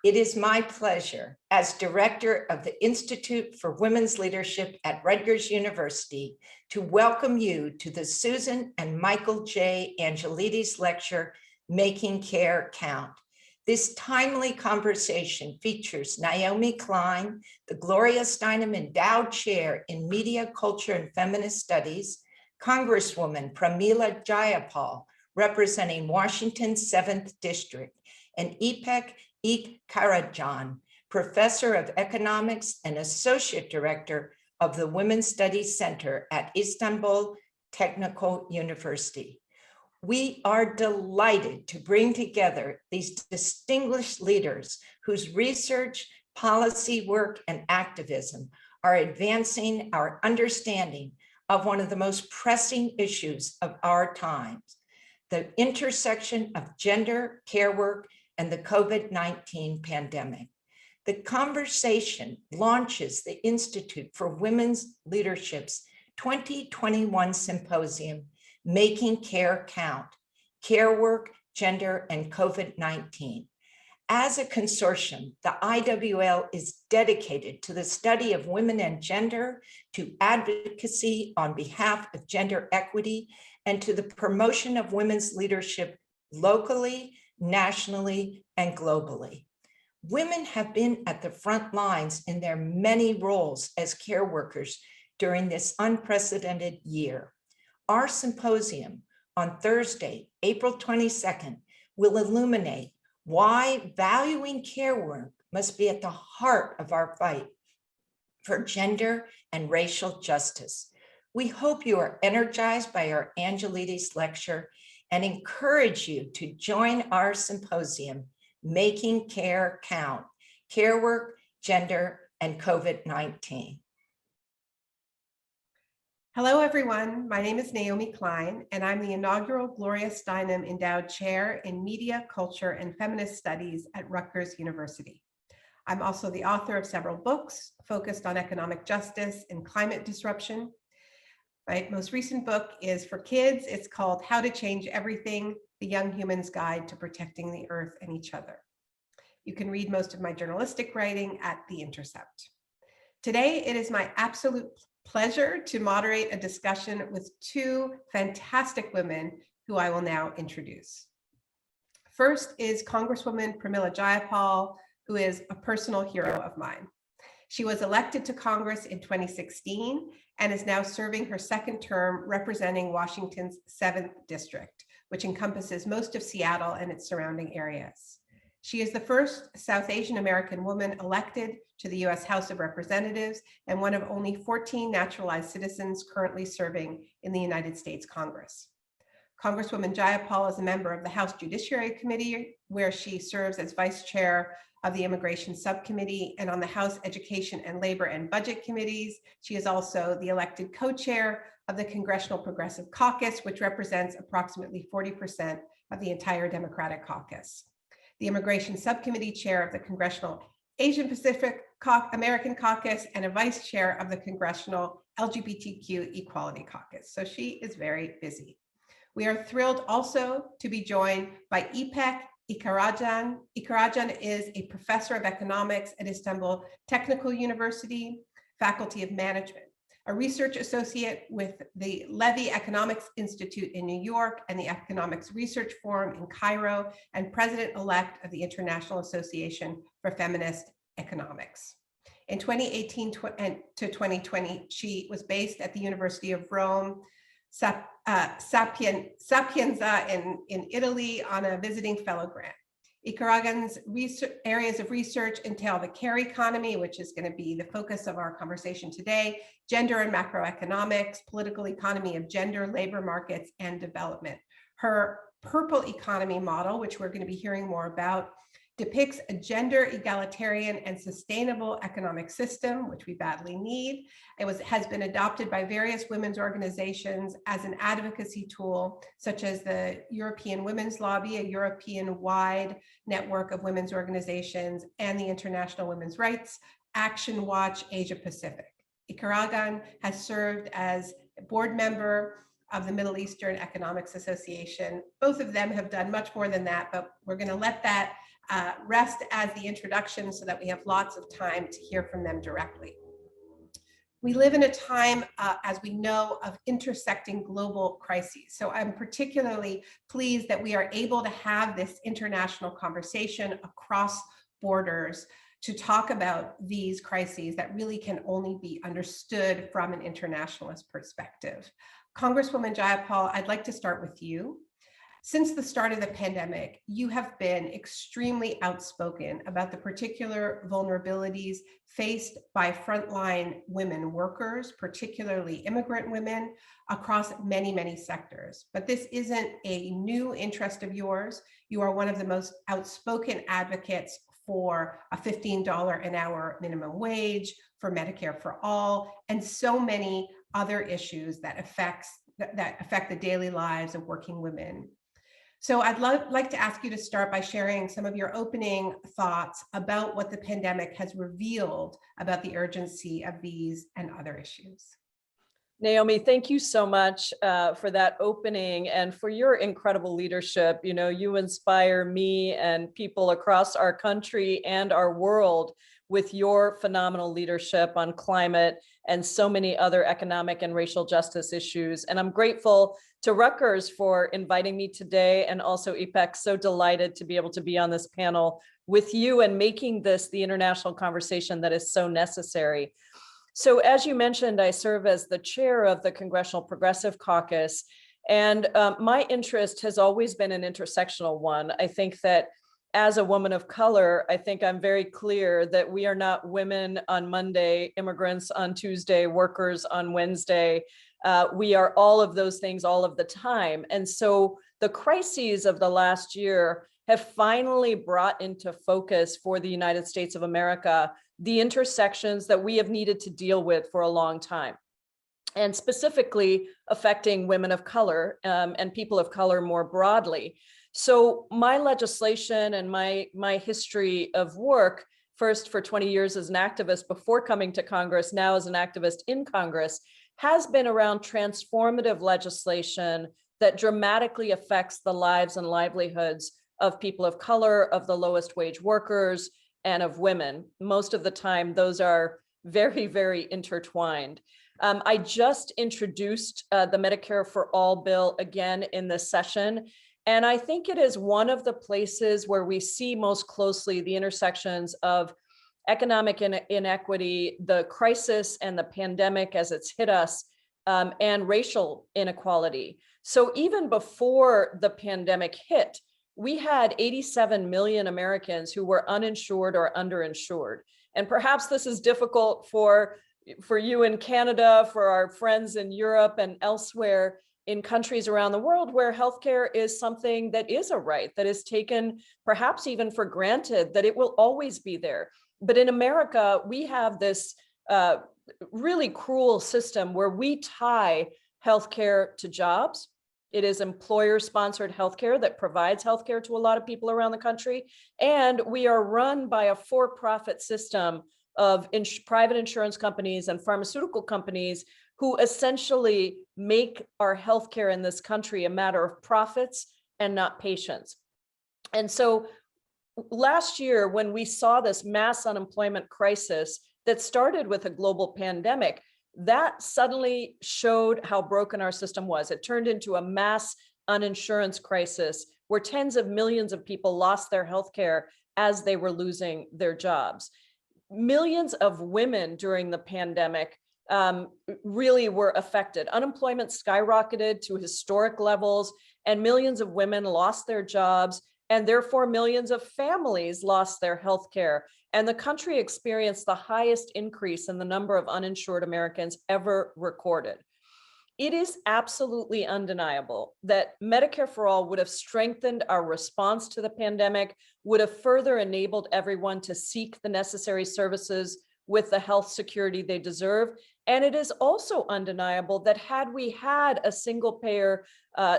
It is my pleasure as director of the Institute for Women's Leadership at Rutgers University to welcome you to the Susan and Michael J. Angelides Lecture, Making Care Count. This timely conversation features Naomi Klein, the Gloria Steinem Endowed Chair in Media, Culture, and Feminist Studies, Congresswoman Pramila Jayapal, representing Washington's 7th District, and Ipek Ilkkaracan, Professor of Economics and Associate Director of the Women's Studies Center at Istanbul Technical University. We are delighted to bring together these distinguished leaders whose research, policy work, and activism are advancing our understanding of one of the most pressing issues of our times, the intersection of gender, care work, and the COVID-19 pandemic. The conversation launches the Institute for Women's Leadership's 2021 symposium, Making Care Count, Care Work, Gender, and COVID-19. As a consortium, the IWL is dedicated to the study of women and gender, to advocacy on behalf of gender equity, and to the promotion of women's leadership locally, nationally, and globally. Women have been at the front lines in their many roles as care workers during this unprecedented year. Our symposium on Thursday, April 22nd, will illuminate why valuing care work must be at the heart of our fight for gender and racial justice. We hope you are energized by our Angelides Lecture and encourage you to join our symposium, Making Care Count, Care Work, Gender, and COVID-19. Hello, everyone. My name is Naomi Klein, and I'm the inaugural Gloria Steinem Endowed Chair in Media, Culture, and Feminist Studies at Rutgers University. I'm also the author of several books focused on economic justice and climate disruption. My most recent book is for kids. It's called How to Change Everything, The Young Human's Guide to Protecting the Earth and Each Other. You can read most of my journalistic writing at The Intercept. Today, it is my absolute pleasure to moderate a discussion with two fantastic women who I will now introduce. First is Congresswoman Pramila Jayapal, who is a personal hero of mine. She was elected to Congress in 2016 and is now serving her second term representing Washington's 7th District, which encompasses most of Seattle and its surrounding areas. She is the first South Asian American woman elected to the US House of Representatives and one of only 14 naturalized citizens currently serving in the United States Congress. Congresswoman Jayapal is a member of the House Judiciary Committee, where she serves as vice chair of the Immigration Subcommittee, and on the House Education and Labor and Budget Committees. She is also the elected co-chair of the Congressional Progressive Caucus, which represents approximately 40% of the entire Democratic caucus. The Immigration Subcommittee chair of the Congressional Asian Pacific American Caucus, and a vice chair of the Congressional LGBTQ Equality Caucus. So she is very busy. We are thrilled also to be joined by Ipek Ilkkaracan. Ilkkaracan is a professor of economics at Istanbul Technical University, Faculty of Management, a research associate with the Levy Economics Institute in New York and the Economics Research Forum in Cairo, and president-elect of the International Association for Feminist Economics. In 2018 to 2020, she was based at the University of Rome, Sapienza in Italy on a visiting fellow grant. Ilkkaracan's areas of research entail the care economy, which is going to be the focus of our conversation today, gender and macroeconomics, political economy of gender, labor markets, and development. Her purple economy model, which we're going to be hearing more about, depicts a gender egalitarian and sustainable economic system, which we badly need. Has been adopted by various women's organizations as an advocacy tool, such as the European Women's Lobby, a European-wide network of women's organizations, and the International Women's Rights Action Watch Asia Pacific. Ilkkaracan has served as a board member of the Middle Eastern Economics Association. Both of them have done much more than that, but we're going to let that rest as the introduction so that we have lots of time to hear from them directly. We live in a time, as we know, of intersecting global crises. So I'm particularly pleased that we are able to have this international conversation across borders to talk about these crises that really can only be understood from an internationalist perspective. Congresswoman Jayapal, I'd like to start with you. Since the start of the pandemic, you have been extremely outspoken about the particular vulnerabilities faced by frontline women workers, particularly immigrant women, across many, many sectors. But this isn't a new interest of yours. You are one of the most outspoken advocates for a $15 an hour minimum wage, for Medicare for all, and so many other issues that affect the daily lives of working women. So I'd like to ask you to start by sharing some of your opening thoughts about what the pandemic has revealed about the urgency of these and other issues. Naomi, thank you so much for that opening and for your incredible leadership. You know, you inspire me and people across our country and our world with your phenomenal leadership on climate and so many other economic and racial justice issues. And I'm grateful to Rutgers for inviting me today, and also Ipek, so delighted to be able to be on this panel with you and making this the international conversation that is so necessary. So as you mentioned, I serve as the chair of the Congressional Progressive Caucus, and my interest has always been an intersectional one. I think that as a woman of color, I think I'm very clear that we are not women on Monday, immigrants on Tuesday, workers on Wednesday. We are all of those things all of the time. And so the crises of the last year have finally brought into focus for the United States of America the intersections that we have needed to deal with for a long time, and specifically affecting women of color and people of color more broadly. So my legislation and my history of work, first for 20 years as an activist before coming to Congress, now as an activist in Congress, has been around transformative legislation that dramatically affects the lives and livelihoods of people of color, of the lowest wage workers, and of women. Most of the time, those are very, very intertwined. I just introduced the Medicare for All bill again in this session. And I think it is one of the places where we see most closely the intersections of economic inequity, the crisis and the pandemic as it's hit us, and racial inequality. So even before the pandemic hit, we had 87 million Americans who were uninsured or underinsured. And perhaps this is difficult for you in Canada, for our friends in Europe and elsewhere in countries around the world where healthcare is something that is a right, that is taken perhaps even for granted, that it will always be there. But in America, we have this really cruel system where we tie healthcare to jobs. It is employer-sponsored healthcare that provides healthcare to a lot of people around the country. And we are run by a for-profit system of private insurance companies and pharmaceutical companies who essentially make our healthcare in this country a matter of profits and not patients. And so last year, when we saw this mass unemployment crisis that started with a global pandemic, that suddenly showed how broken our system was. It turned into a mass uninsurance crisis where tens of millions of people lost their healthcare as they were losing their jobs. Millions of women during the pandemic really were affected. Unemployment skyrocketed to historic levels, and millions of women lost their jobs, and therefore millions of families lost their health care. And the country experienced the highest increase in the number of uninsured Americans ever recorded. It is absolutely undeniable that Medicare for All would have strengthened our response to the pandemic, would have further enabled everyone to seek the necessary services with the health security they deserve. And it is also undeniable that had we had a single payer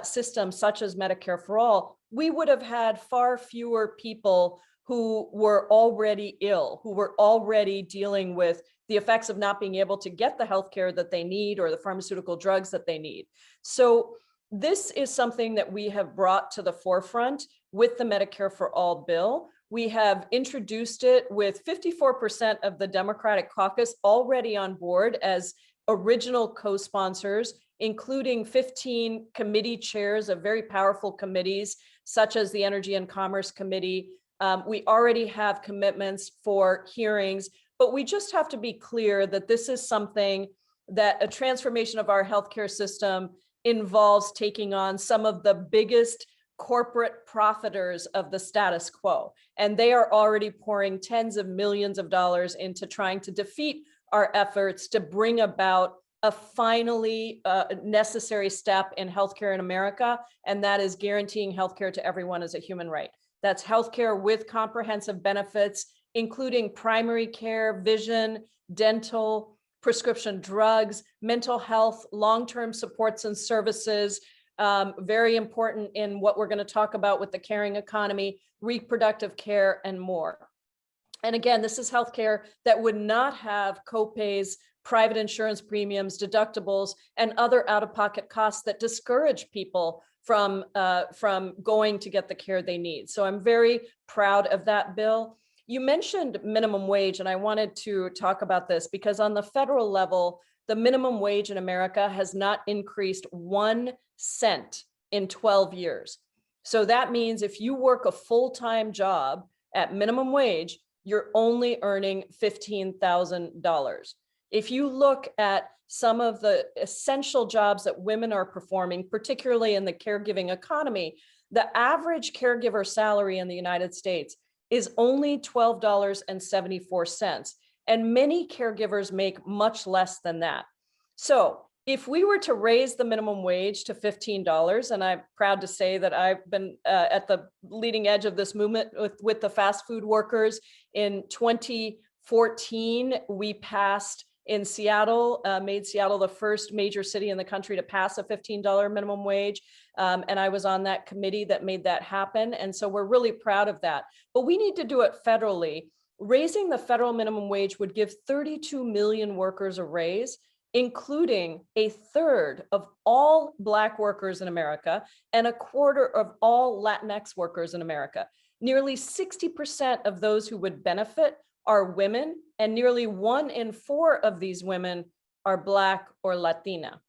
system such as Medicare for All, we would have had far fewer people who were already ill, who were already dealing with the effects of not being able to get the healthcare that they need or the pharmaceutical drugs that they need. So this is something that we have brought to the forefront with the Medicare for All bill. We have introduced it with 54% of the Democratic caucus already on board as original co-sponsors, including 15 committee chairs of very powerful committees, such as the Energy and Commerce Committee. We already have commitments for hearings, but we just have to be clear that this is something that a transformation of our healthcare system involves taking on some of the biggest corporate profiters of the status quo. And they are already pouring tens of millions of dollars into trying to defeat our efforts to bring about a finally necessary step in healthcare in America, and that is guaranteeing healthcare to everyone as a human right. That's healthcare with comprehensive benefits, including primary care, vision, dental, prescription drugs, mental health, long-term supports and services, very important in what we're going to talk about with the caring economy, reproductive care, and more. And again, this is healthcare that would not have copays, private insurance premiums, deductibles, and other out-of-pocket costs that discourage people from going to get the care they need. So I'm very proud of that bill. You mentioned minimum wage, and I wanted to talk about this because on the federal level, the minimum wage in America has not increased 1 cent in 12 years. So that means if you work a full-time job at minimum wage, you're only earning $15,000. If you look at some of the essential jobs that women are performing, particularly in the caregiving economy, the average caregiver salary in the United States is only $12.74. And many caregivers make much less than that. So if we were to raise the minimum wage to $15, and I'm proud to say that I've been at the leading edge of this movement with the fast food workers. In 2014, we passed in Seattle, made Seattle the first major city in the country to pass a $15 minimum wage. And I was on that committee that made that happen. And so we're really proud of that. But we need to do it federally. Raising the federal minimum wage would give 32 million workers a raise, including a third of all Black workers in America and a quarter of all Latinx workers in America. Nearly 60% of those who would benefit are women, and nearly 1 in 4 of these women are Black or Latina.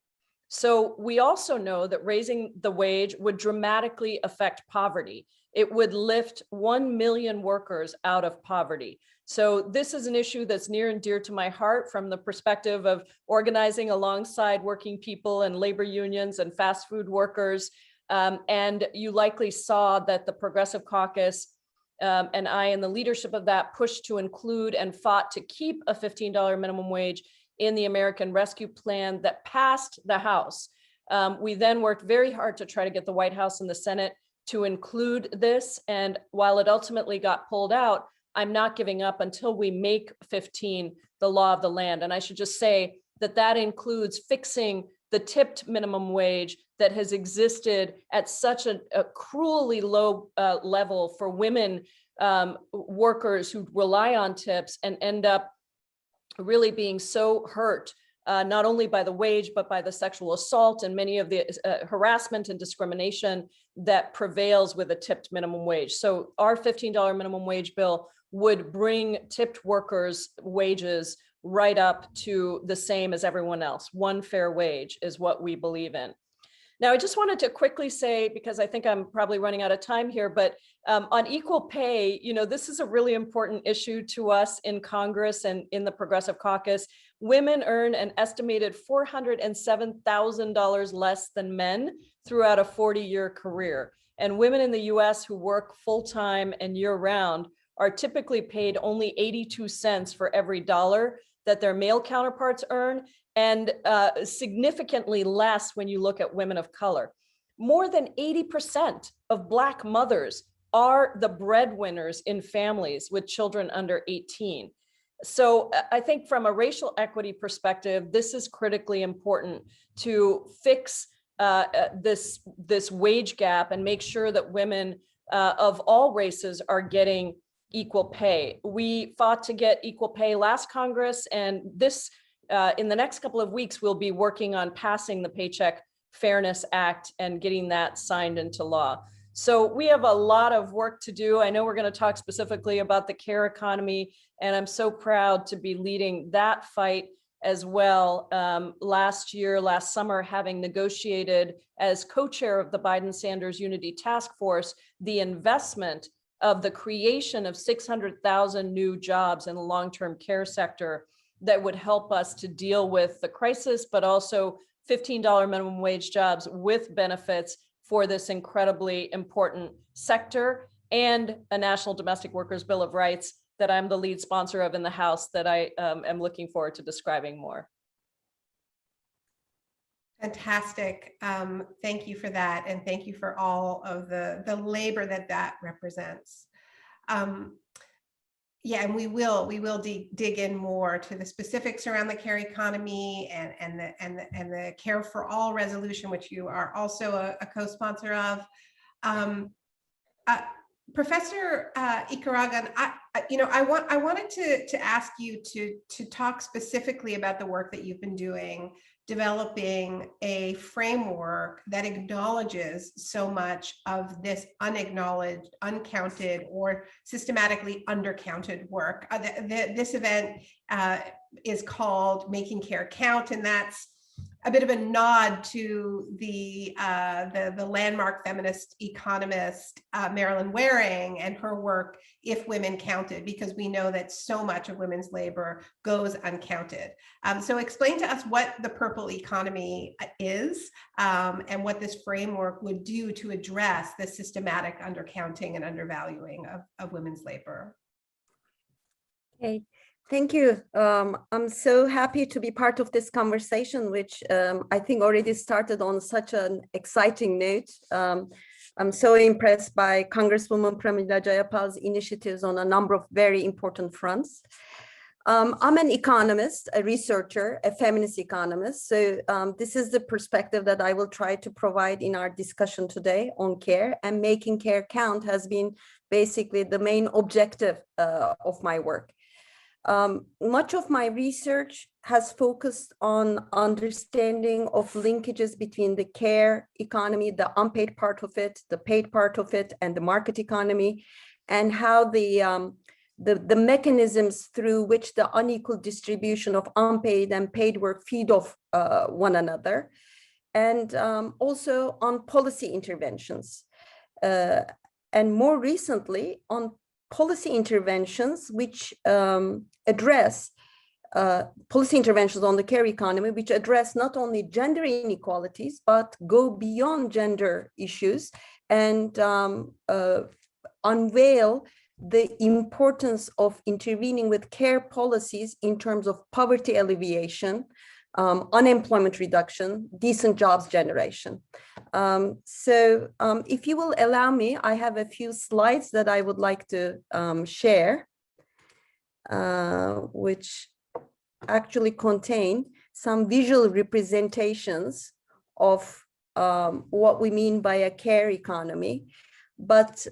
So we also know that raising the wage would dramatically affect poverty. It would lift 1 million workers out of poverty. So this is an issue that's near and dear to my heart from the perspective of organizing alongside working people and labor unions and fast food workers. And you likely saw that the Progressive Caucus and I, in the leadership of that, pushed to include and fought to keep a $15 minimum wage in the American Rescue Plan that passed the House. We then worked very hard to try to get the White House and the Senate to include this. And while it ultimately got pulled out, I'm not giving up until we make 15 the law of the land. And I should just say that that includes fixing the tipped minimum wage that has existed at such a cruelly low level for women workers who rely on tips and end up really being so hurt, not only by the wage, but by the sexual assault and many of the harassment and discrimination that prevails with a tipped minimum wage. So our $15 minimum wage bill would bring tipped workers' wages right up to the same as everyone else. One fair wage is what we believe in. Now, I just wanted to quickly say, because I think I'm probably running out of time here, but on equal pay, you know, this is a really important issue to us in Congress and in the Progressive Caucus. Women earn an estimated $407,000 less than men throughout a 40-year career. And women in the US who work full-time and year-round are typically paid only 82 cents for every dollar that their male counterparts earn, and significantly less when you look at women of color. More than 80% of Black mothers are the breadwinners in families with children under 18. So I think from a racial equity perspective, this is critically important to fix this wage gap and make sure that women of all races are getting equal pay. We fought to get equal pay last Congress, and this in the next couple of weeks, we'll be working on passing the Paycheck Fairness Act and getting that signed into law. So we have a lot of work to do. I know we're going to talk specifically about the care economy, and I'm so proud to be leading that fight as well. Last summer, having negotiated as co-chair of the Biden-Sanders Unity Task Force, the investment of the creation of 600,000 new jobs in the long-term care sector that would help us to deal with the crisis, but also $15 minimum wage jobs with benefits for this incredibly important sector, and a National Domestic Workers Bill of Rights that I'm the lead sponsor of in the House that I am looking forward to describing more. Fantastic. Thank you for that. And thank you for all of the labor that represents. Yeah, and we will dig in more to the specifics around the care economy and the Care for All resolution, which you are also a co-sponsor of. Professor Ilkkaracan, I wanted to ask you to talk specifically about the work that you've been doing, developing a framework that acknowledges so much of this unacknowledged, uncounted, or systematically undercounted work. This event is called Making Care Count, and that's a bit of a nod to the landmark feminist economist Marilyn Waring and her work, If Women Counted, because we know that so much of women's labor goes uncounted. So explain to us what the purple economy is and what this framework would do to address the systematic undercounting and undervaluing of women's labor. Okay. Thank you. I'm so happy to be part of this conversation, which I think already started on such an exciting note. I'm so impressed by Congresswoman Pramila Jayapal's initiatives on a number of very important fronts. I'm an economist, a researcher, a feminist economist. So this is the perspective that I will try to provide in our discussion today on care, and making care count has been basically the main objective of my work. Much of my research has focused on understanding of linkages between the care economy, the unpaid part of it, the paid part of it, and the market economy, and how the mechanisms through which the unequal distribution of unpaid and paid work feed off one another, and also on policy interventions, and more recently on policy interventions which address policy interventions on the care economy, which address not only gender inequalities, but go beyond gender issues and unveil the importance of intervening with care policies in terms of poverty alleviation, unemployment reduction, decent jobs generation. So if you will allow me, I have a few slides that I would like to share, which actually contain some visual representations of what we mean by a care economy. But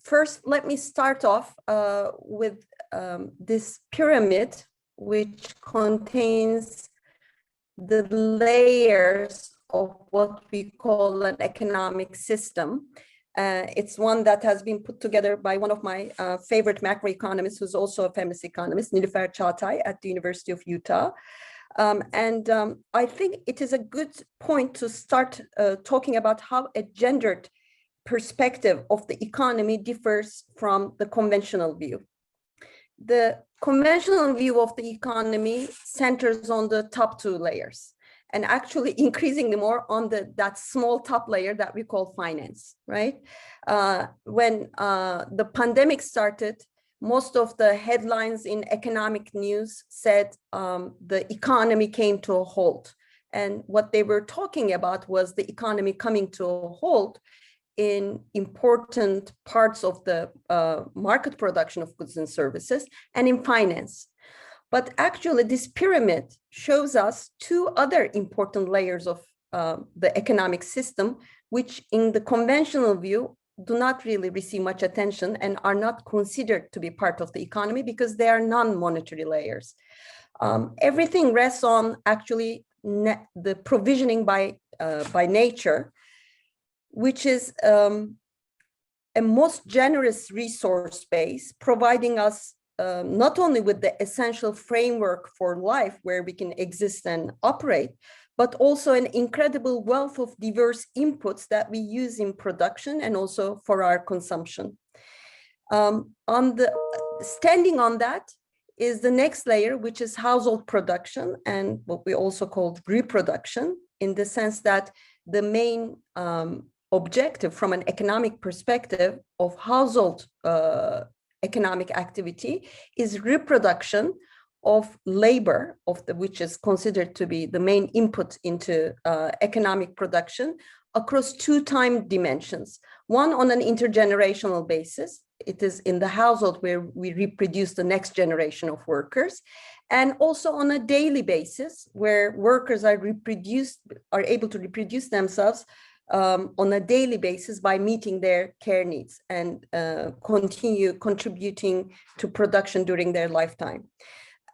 first, let me start off with this pyramid, which contains the layers of what we call an economic system. It's one that has been put together by one of my favorite macroeconomists, who's also a feminist economist, Nilüfer Çağatay at the University of Utah. I think it is a good point to start talking about how a gendered perspective of the economy differs from the conventional view. The conventional view of the economy centers on the top two layers, and actually increasingly more on that small top layer that we call finance, right? When the pandemic started, most of the headlines in economic news said the economy came to a halt. And what they were talking about was the economy coming to a halt in important parts of the market production of goods and services and in finance. But actually, this pyramid shows us two other important layers of the economic system, which in the conventional view do not really receive much attention and are not considered to be part of the economy because they are non-monetary layers. Everything rests on actually the provisioning by nature, which is a most generous resource base, providing us not only with the essential framework for life where we can exist and operate, but also an incredible wealth of diverse inputs that we use in production and also for our consumption. Standing on that is the next layer, which is household production and what we also call reproduction, in the sense that the main objective from an economic perspective of household economic activity is reproduction of labor, which is considered to be the main input into economic production across two time dimensions. One, on an intergenerational basis. It is in the household where we reproduce the next generation of workers, and also on a daily basis where workers are able to reproduce themselves on a daily basis by meeting their care needs and continue contributing to production during their lifetime.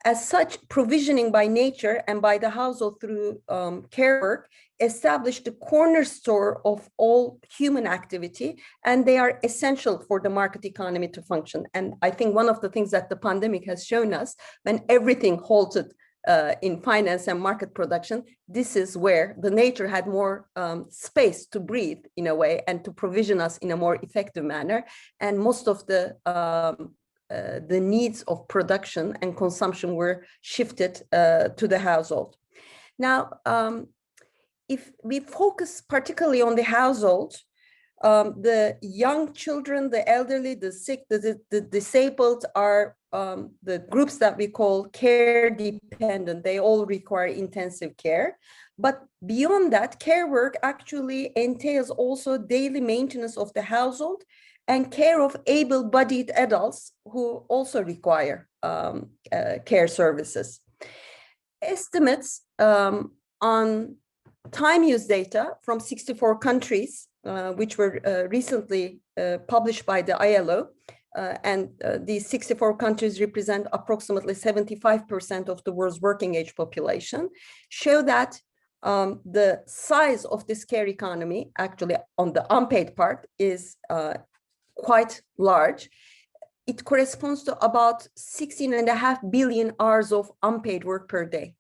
As such, provisioning by nature and by the household through care work established the cornerstone of all human activity, and they are essential for the market economy to function. And I think one of the things that the pandemic has shown us, when everything halted in finance and market production, this is where the nature had more space to breathe in a way and to provision us in a more effective manner. And most of the needs of production and consumption were shifted to the household. Now, if we focus particularly on the household, the young children, the elderly, the sick, the disabled are the groups that we call care dependent. They all require intensive care. But beyond that, care work actually entails also daily maintenance of the household and care of able-bodied adults who also require care services. Estimates on time use data from 64 countries, which were recently published by the ILO, and these 64 countries represent approximately 75% of the world's working age population, show that the size of this care economy, actually on the unpaid part, is quite large. It corresponds to about 16.5 billion hours of unpaid work per day.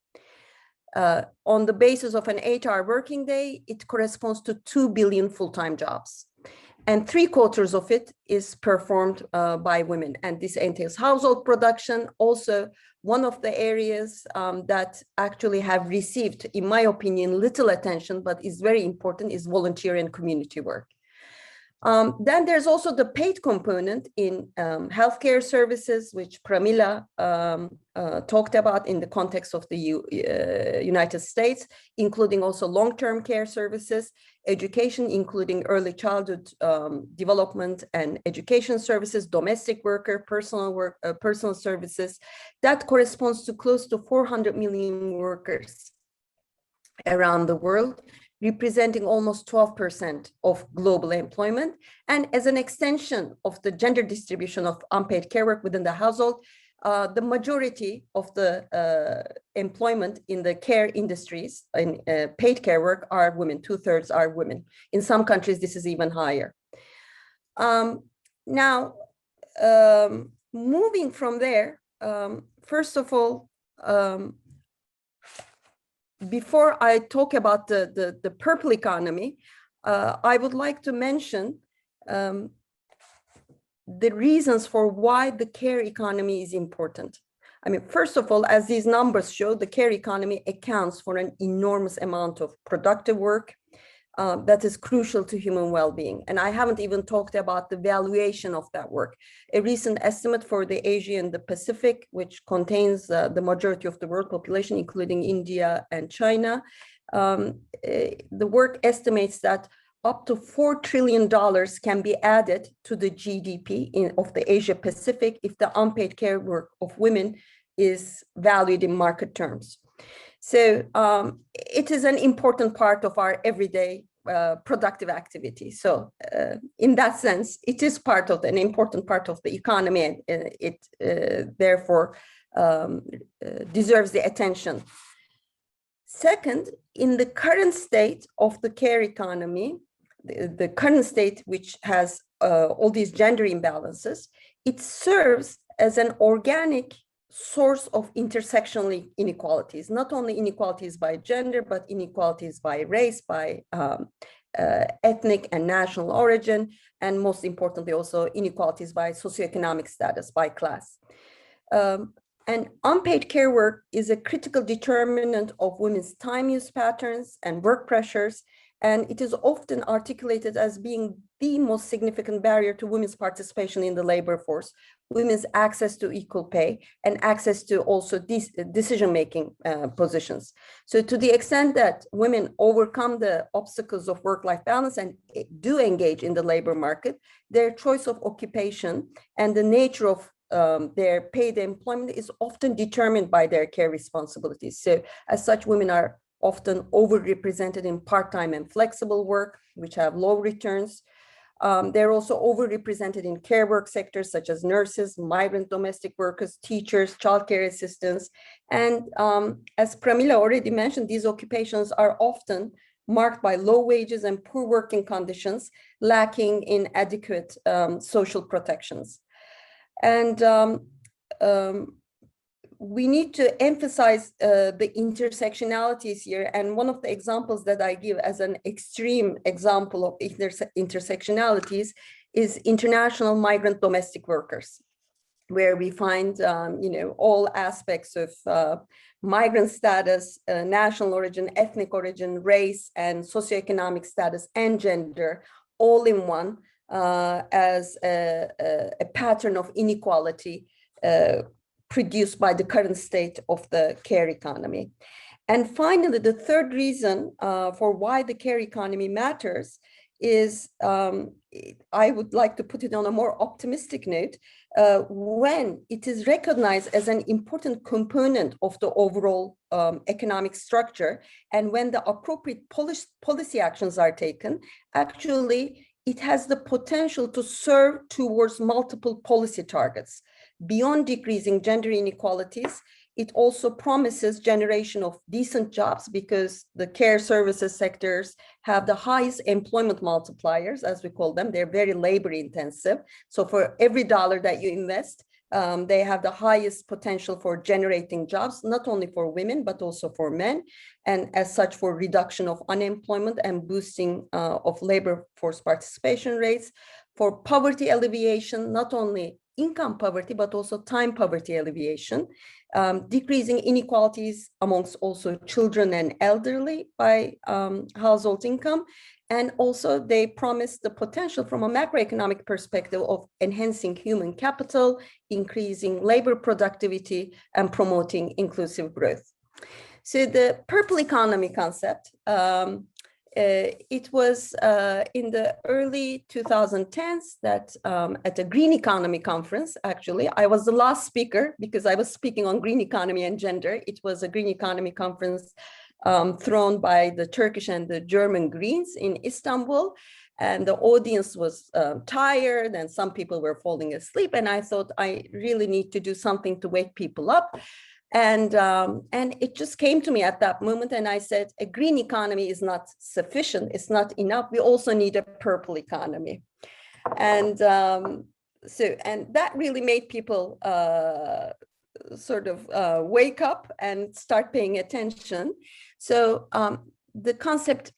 On the basis of an 8-hour working day, it corresponds to 2 billion full-time jobs. And 3/4 of it is performed by women. And this entails household production. Also, one of the areas that actually have received, in my opinion, little attention, but is very important, is volunteer and community work. Then there's also the paid component in healthcare services, which Pramila talked about in the context of the United States, including also long-term care services, education, including early childhood development and education services, domestic worker, personal services. That corresponds to close to 400 million workers around the world, representing almost 12% of global employment. And as an extension of the gender distribution of unpaid care work within the household, the majority of the employment in the care industries in paid care work are women. 2/3 are women. In some countries, this is even higher. Now, moving from there, first of all, before I talk about the purple economy, I would like to mention the reasons for why the care economy is important. I mean, first of all, as these numbers show, the care economy accounts for an enormous amount of productive work that is crucial to human well-being. And I haven't even talked about the valuation of that work. A recent estimate for the Asia and the Pacific, which contains the majority of the world population, including India and China, the work estimates that up to $4 trillion can be added to the GDP of the Asia Pacific if the unpaid care work of women is valued in market terms. So it is an important part of our everyday productive activity. So in that sense, it is part of an important part of the economy, and it therefore deserves the attention. Second, in the current state of the care economy, the current state, which has all these gender imbalances, it serves as an organic source of intersectional inequalities, not only inequalities by gender, but inequalities by race, by ethnic and national origin, and most importantly, also inequalities by socioeconomic status, by class. And unpaid care work is a critical determinant of women's time use patterns and work pressures, and it is often articulated as being the most significant barrier to women's participation in the labor force, women's access to equal pay, and access to also decision-making positions. So to the extent that women overcome the obstacles of work-life balance and do engage in the labor market, their choice of occupation and the nature of their paid employment is often determined by their care responsibilities. So as such, women are often overrepresented in part-time and flexible work, which have low returns. They're also overrepresented in care work sectors such as nurses, migrant domestic workers, teachers, childcare assistants. And as Pramila already mentioned, these occupations are often marked by low wages and poor working conditions, lacking in adequate social protections. And we need to emphasize the intersectionalities here. And one of the examples that I give as an extreme example of intersectionalities is international migrant domestic workers, where we find all aspects of migrant status, national origin, ethnic origin, race, and socioeconomic status and gender all in one as a pattern of inequality produced by the current state of the care economy. And finally, the third reason for why the care economy matters is, I would like to put it on a more optimistic note, when it is recognized as an important component of the overall economic structure, and when the appropriate policy actions are taken, actually, it has the potential to serve towards multiple policy targets. Beyond decreasing gender inequalities, it also promises generation of decent jobs because the care services sectors have the highest employment multipliers, as we call them. They're very labor intensive. So for every dollar that you invest, they have the highest potential for generating jobs, not only for women, but also for men. And as such, for reduction of unemployment and boosting of labor force participation rates, for poverty alleviation, not only income poverty, but also time poverty alleviation, decreasing inequalities amongst also children and elderly by household income. And also they promise the potential from a macroeconomic perspective of enhancing human capital, increasing labor productivity, and promoting inclusive growth. So the purple economy concept, it was in the early 2010s that at a green economy conference, actually, I was the last speaker because I was speaking on green economy and gender. It was a green economy conference thrown by the Turkish and the German Greens in Istanbul. And the audience was tired and some people were falling asleep. And I thought I really need to do something to wake people up. And it just came to me at that moment. And I said, a green economy is not sufficient. It's not enough. We also need a purple economy. And and that really made people sort of wake up and start paying attention. So the concept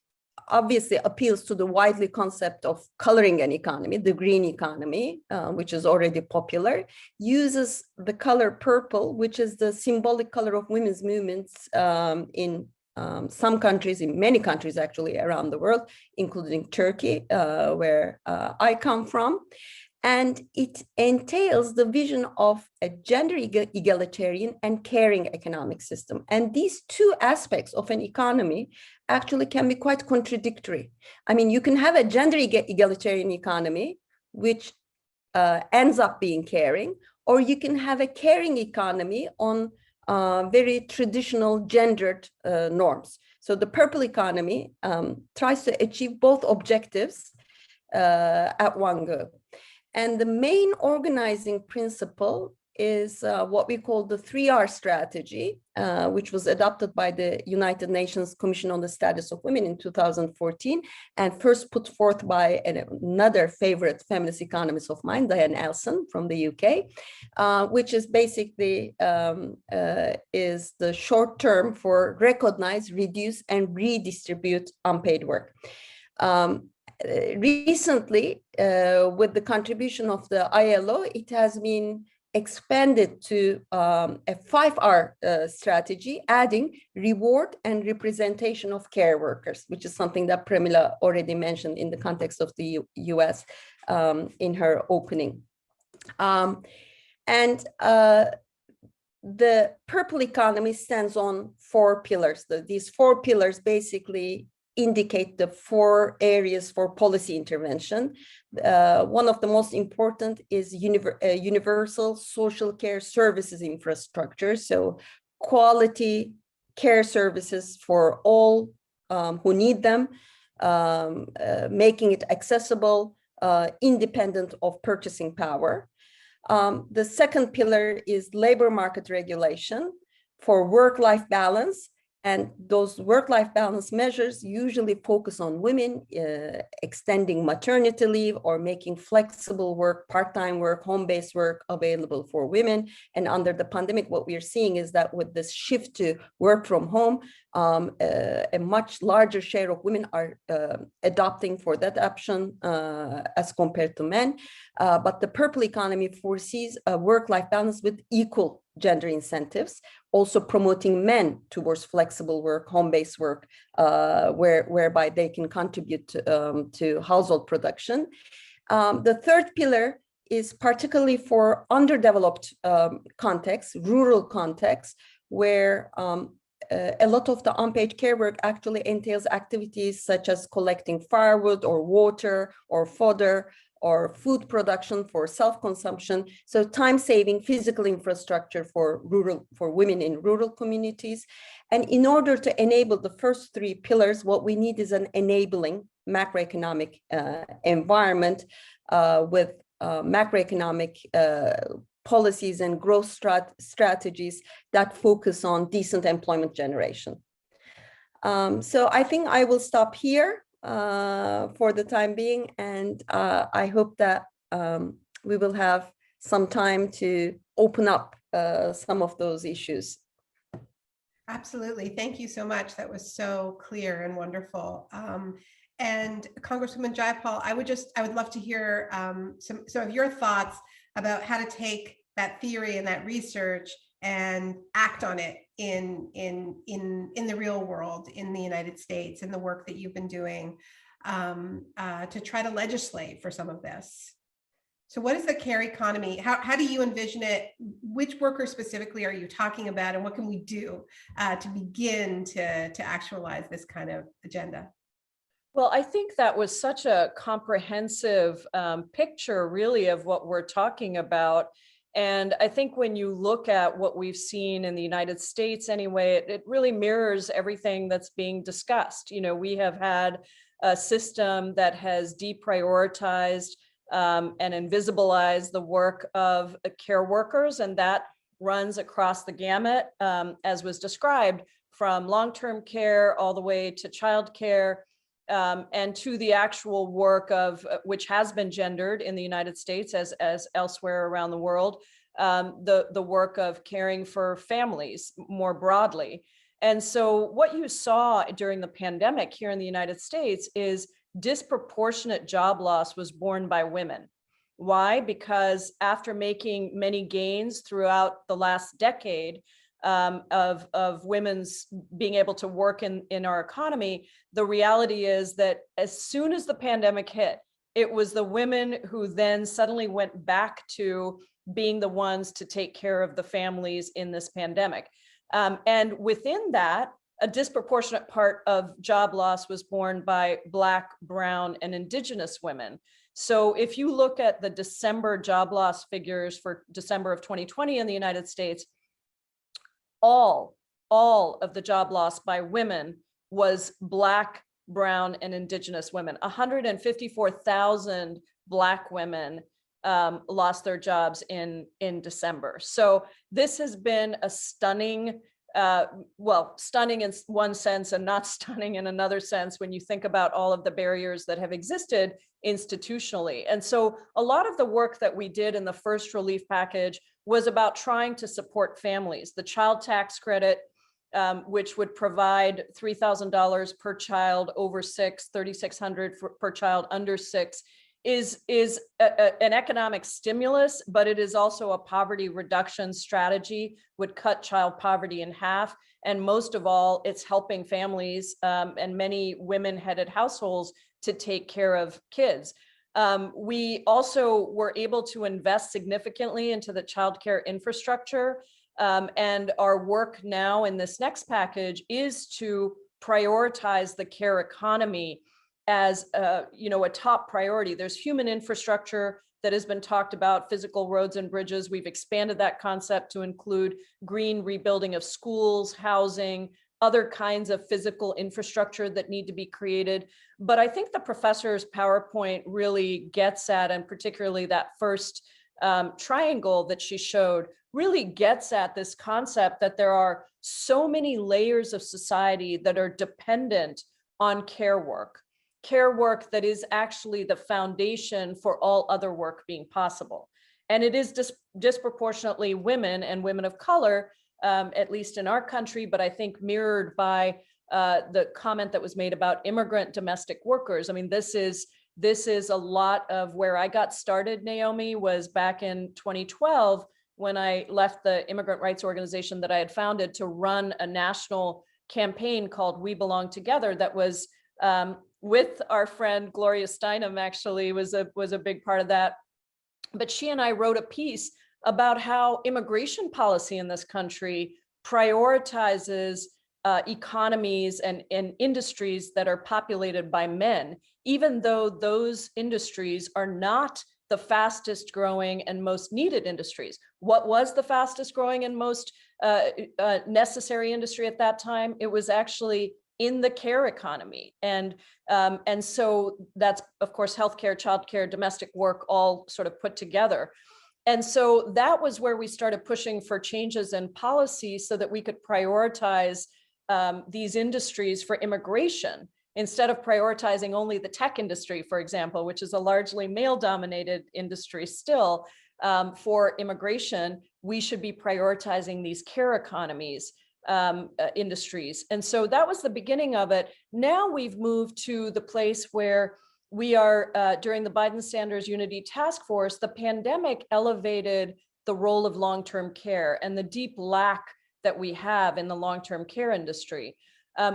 obviously appeals to the widely concept of coloring an economy. The green economy, which is already popular, uses the color purple, which is the symbolic color of women's movements in some countries, in many countries actually around the world, including Turkey, where I come from. And it entails the vision of a gender egalitarian and caring economic system. And these two aspects of an economy actually can be quite contradictory. I mean, you can have a gender egalitarian economy, which ends up being caring, or you can have a caring economy on very traditional gendered norms. So the purple economy tries to achieve both objectives at one go. And the main organizing principle is what we call the 3R strategy, which was adopted by the United Nations Commission on the Status of Women in 2014, and first put forth by another favorite feminist economist of mine, Diane Elson from the UK, which is basically is the short term for recognize, reduce, and redistribute unpaid work. Recently, with the contribution of the ILO, it has been expanded to a 5R strategy, adding reward and representation of care workers, which is something that Pramila already mentioned in the context of the US in her opening. The purple economy stands on 4 pillars. These 4 pillars basically indicate the 4 areas for policy intervention. One of the most important is universal social care services infrastructure. So quality care services for all who need them, making it accessible, independent of purchasing power. The second pillar is labor market regulation for work-life balance. And those work-life balance measures usually focus on women, extending maternity leave or making flexible work, part-time work, home-based work available for women. And under the pandemic, what we are seeing is that with this shift to work from home, a much larger share of women are adopting for that option as compared to men. But the purple economy foresees a work-life balance with equal gender incentives, also promoting men towards flexible work, home-based work, whereby they can contribute to household production. The third pillar is particularly for underdeveloped contexts, rural contexts, where a lot of the unpaid care work actually entails activities such as collecting firewood or water or fodder or food production for self-consumption. So time-saving physical infrastructure for women in rural communities. And in order to enable the first 3 pillars, what we need is an enabling macroeconomic environment with macroeconomic policies and growth strategies that focus on decent employment generation. So I think I will stop here for the time being, and I hope that we will have some time to open up some of those issues. Absolutely. Thank you so much. That was so clear and wonderful. And Congresswoman Jayapal, I would love to hear some of your thoughts about how to take that theory and that research and act on it in the real world, in the United States, in the work that you've been doing to try to legislate for some of this. So what is the care economy? How do you envision it? Which workers specifically are you talking about, and what can we do to begin to actualize this kind of agenda? Well, I think that was such a comprehensive picture, really, of what we're talking about. And I think when you look at what we've seen in the United States anyway, it really mirrors everything that's being discussed. You know, we have had a system that has deprioritized and invisibilized the work of care workers, and that runs across the gamut, as was described, from long-term care all the way to childcare, and to the actual work of which has been gendered in the United States as elsewhere around the world, the work of caring for families more broadly. And so what you saw during the pandemic here in the United States is disproportionate job loss was borne by women. Why? Because after making many gains throughout the last decade, of women's being able to work in our economy, the reality is that as soon as the pandemic hit, it was the women who then suddenly went back to being the ones to take care of the families in this pandemic. And within that, a disproportionate part of job loss was borne by Black, Brown, and Indigenous women. So if you look at the December job loss figures for December of 2020 in the United States, all of the job loss by women was Black, Brown, and Indigenous women. 154,000 Black women lost their jobs in December. So this has been a stunning, stunning in one sense and not stunning in another sense when you think about all of the barriers that have existed institutionally. And so a lot of the work that we did in the first relief package was about trying to support families. The child tax credit, which would provide $3,000 per child over 6, $3,600 per child under 6, is an economic stimulus, but it is also a poverty reduction strategy, would cut child poverty in half. And most of all, it's helping families and many women-headed households to take care of kids. We also were able to invest significantly into the childcare infrastructure. And our work now in this next package is to prioritize the care economy as a top priority. There's human infrastructure that has been talked about, physical roads and bridges. We've expanded that concept to include green rebuilding of schools, housing, other kinds of physical infrastructure that need to be created. But I think the professor's PowerPoint really gets at, and particularly that first triangle that she showed, really gets at this concept that there are so many layers of society that are dependent on care work that is actually the foundation for all other work being possible. And it is disproportionately women and women of color, at least in our country, but I think mirrored by the comment that was made about immigrant domestic workers. I mean, this is a lot of where I got started, Naomi, was back in 2012 when I left the immigrant rights organization that I had founded to run a national campaign called We Belong Together that was with our friend Gloria Steinem, actually was a big part of that. But she and I wrote a piece about how immigration policy in this country prioritizes economies and industries that are populated by men, even though those industries are not the fastest growing and most needed industries. What was the fastest growing and most necessary industry at that time? It was actually in the care economy. And so that's, of course, healthcare, childcare, domestic work, all sort of put together. And so that was where we started pushing for changes in policy so that we could prioritize these industries for immigration, instead of prioritizing only the tech industry, for example, which is a largely male-dominated industry still. For immigration, we should be prioritizing these care economies, industries. And so that was the beginning of it. Now we've moved to the place where we are, during the Biden-Sanders Unity Task Force, the pandemic elevated the role of long-term care and the deep lack that we have in the long-term care industry.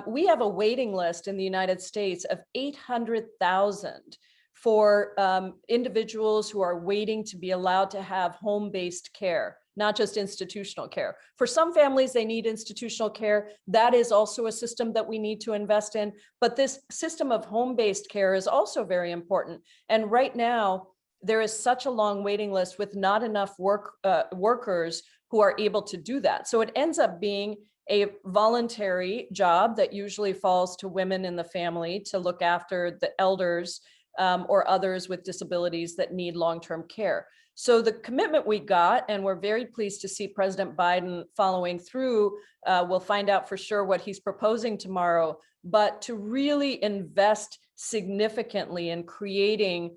We have a waiting list in the United States of 800,000 for individuals who are waiting to be allowed to have home-based care, not just institutional care. For some families, they need institutional care. That is also a system that we need to invest in. But this system of home-based care is also very important. And right now, there is such a long waiting list with not enough workers who are able to do that. So it ends up being a voluntary job that usually falls to women in the family to look after the elders or others with disabilities that need long-term care. So the commitment we got, and we're very pleased to see President Biden following through, we'll find out for sure what he's proposing tomorrow, but to really invest significantly in creating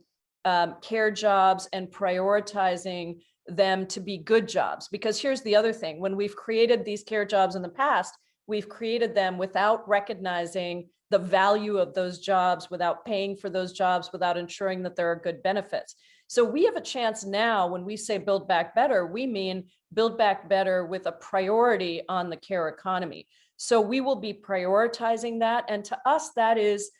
care jobs and prioritizing them to be good jobs. Because here's the other thing, when we've created these care jobs in the past, we've created them without recognizing the value of those jobs, without paying for those jobs, without ensuring that there are good benefits. So we have a chance now, when we say build back better, we mean build back better with a priority on the care economy. So we will be prioritizing that. And to us, that is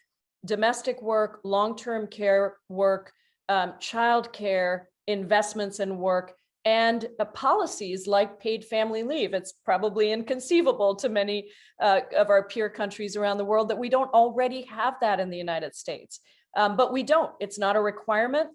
domestic work, long-term care work, childcare, investments in work, and policies like paid family leave. It's probably inconceivable to many of our peer countries around the world that we don't already have that in the United States. But we don't. It's not a requirement.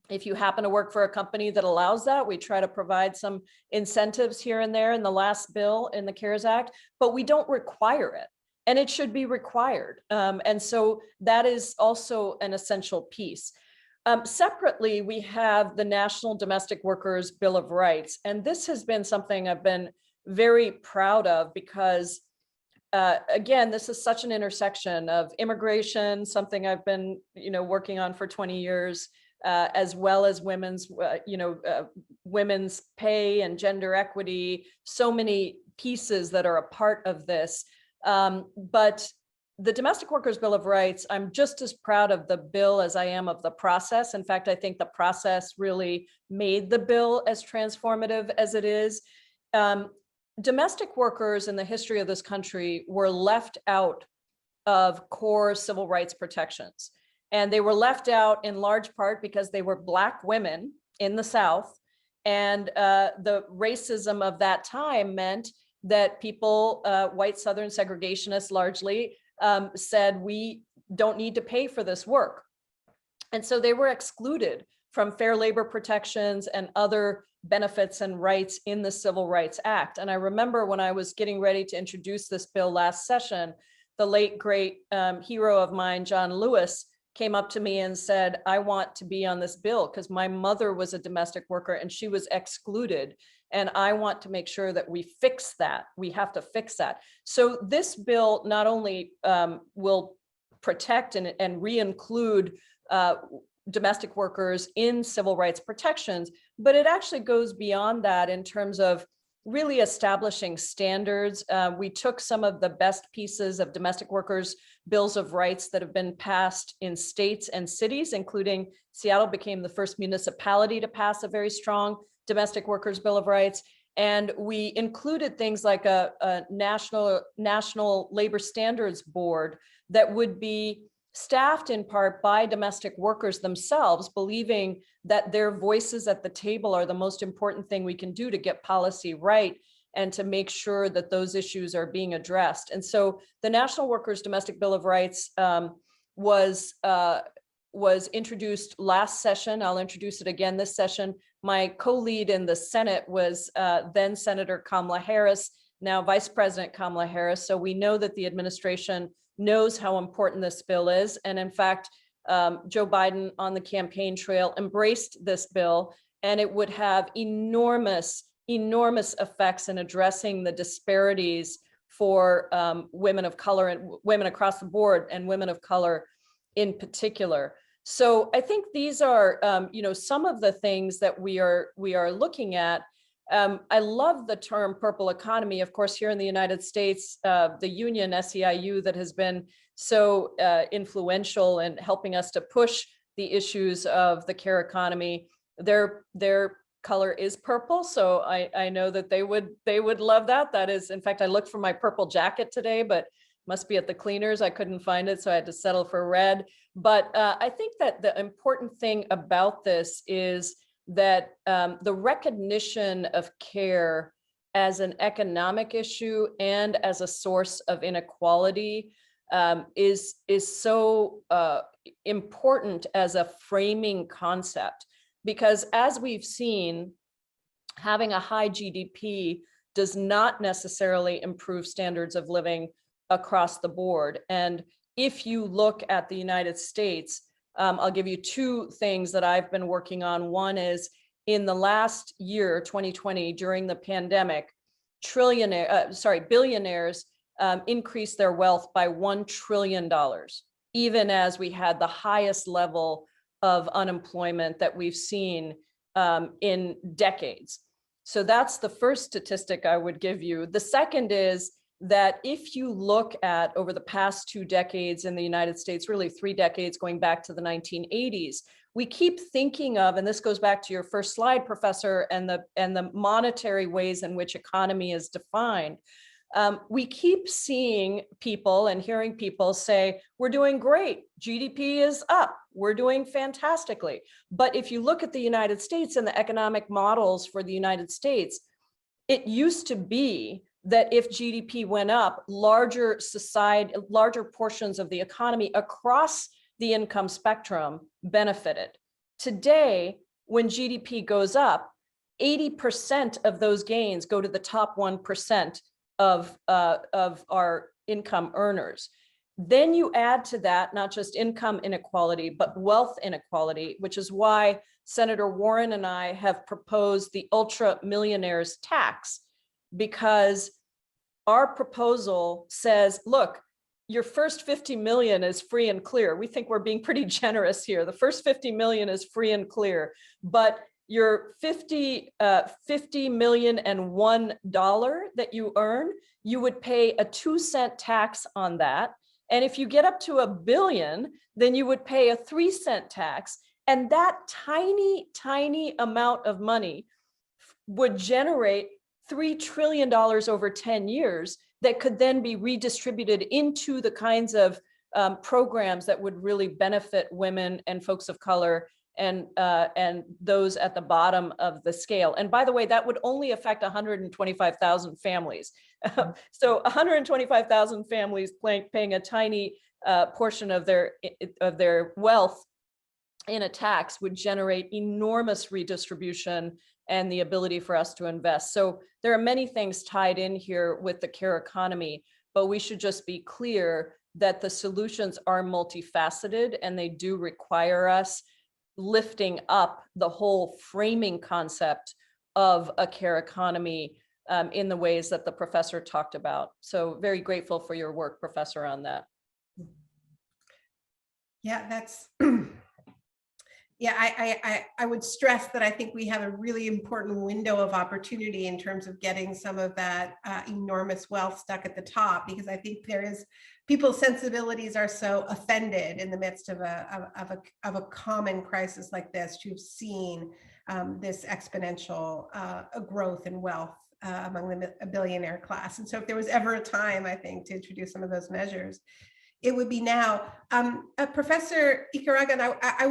If you happen to work for a company that allows that, we try to provide some incentives here and there in the last bill in the CARES Act, but we don't require it. And it should be required. And so that is also an essential piece. Separately, we have the National Domestic Workers Bill of Rights. And this has been something I've been very proud of because, again, this is such an intersection of immigration, something I've been, working on for 20 years, as well as women's pay and gender equity, so many pieces that are a part of this. But the Domestic Workers Bill of Rights, I'm just as proud of the bill as I am of the process. In fact, I think the process really made the bill as transformative as it is. Domestic workers in the history of this country were left out of core civil rights protections. And they were left out in large part because they were Black women in the South. And the racism of that time meant that people, white Southern segregationists largely, said, we don't need to pay for this work. And so they were excluded from fair labor protections and other benefits and rights in the Civil Rights Act. And I remember when I was getting ready to introduce this bill last session, the late, great hero of mine, John Lewis, came up to me and said, I want to be on this bill because my mother was a domestic worker and she was excluded. And I want to make sure that we fix that. We have to fix that. So this bill not only will protect and re-include domestic workers in civil rights protections, but it actually goes beyond that in terms of really establishing standards. We took some of the best pieces of domestic workers' bills of rights that have been passed in states and cities, including Seattle became the first municipality to pass a very strong domestic workers' bill of rights. And we included things like a national labor standards board that would be staffed in part by domestic workers themselves, believing that their voices at the table are the most important thing we can do to get policy right and to make sure that those issues are being addressed. And so the National Workers Domestic Bill of Rights was introduced last session. I'll introduce it again this session. My co-lead in the Senate was then Senator Kamala Harris, now Vice President Kamala Harris. So we know that the administration knows how important this bill is. And in fact, Joe Biden on the campaign trail embraced this bill, and it would have enormous effects in addressing the disparities for women of color and women across the board, and women of color in particular. So I think these are, some of the things that we are looking at. I love the term purple economy. Of course, here in the United States, the union SEIU that has been so influential in helping us to push the issues of the care economy, their color is purple. So I know that they would love that. That is, in fact, I looked for my purple jacket today, but must be at the cleaners. I couldn't find it, so I had to settle for red. But I think that the important thing about this is that the recognition of care as an economic issue and as a source of inequality is so important as a framing concept. Because as we've seen, having a high GDP does not necessarily improve standards of living across the board. And if you look at the United States, I'll give you two things that I've been working on. One is in the last year, 2020, during the pandemic, billionaires increased their wealth by $1 trillion, even as we had the highest level of unemployment that we've seen in decades. So that's the first statistic I would give you. The second is that if you look at over the past 2 decades in the United States, really 3 decades going back to the 1980s, we keep thinking of, and this goes back to your first slide, Professor, and the monetary ways in which economy is defined. We keep seeing people and hearing people say, we're doing great, GDP is up, we're doing fantastically. But if you look at the United States and the economic models for the United States, it used to be that if GDP went up, larger portions of the economy across the income spectrum benefited. Today, when GDP goes up, 80% of those gains go to the top 1% of our income earners. Then you add to that not just income inequality, but wealth inequality, which is why Senator Warren and I have proposed the ultra millionaires tax, because our proposal says, look, your first 50 million is free and clear. We think we're being pretty generous here. The first 50 million is free and clear, but your 50 million and $1 that you earn, you would pay a 2-cent tax on that. And if you get up to $1 billion, then you would pay a 3-cent tax. And that tiny, tiny amount of money would generate $3 trillion over 10 years that could then be redistributed into the kinds of programs that would really benefit women and folks of color and those at the bottom of the scale. And by the way, that would only affect 125,000 families. So 125,000 families paying a tiny portion of their wealth in a tax would generate enormous redistribution and the ability for us to invest. So there are many things tied in here with the care economy, but we should just be clear that the solutions are multifaceted and they do require us lifting up the whole framing concept of a care economy in the ways that the professor talked about. So very grateful for your work, Professor, on that. Yeah, that's, yeah, I would stress that I think we have a really important window of opportunity in terms of getting some of that enormous wealth stuck at the top, because I think there is, people's sensibilities are so offended in the midst of a common crisis like this to have seen this exponential growth in wealth among the billionaire class. And so if there was ever a time, I think, to introduce some of those measures, it would be now. Professor Ilkkaracan, I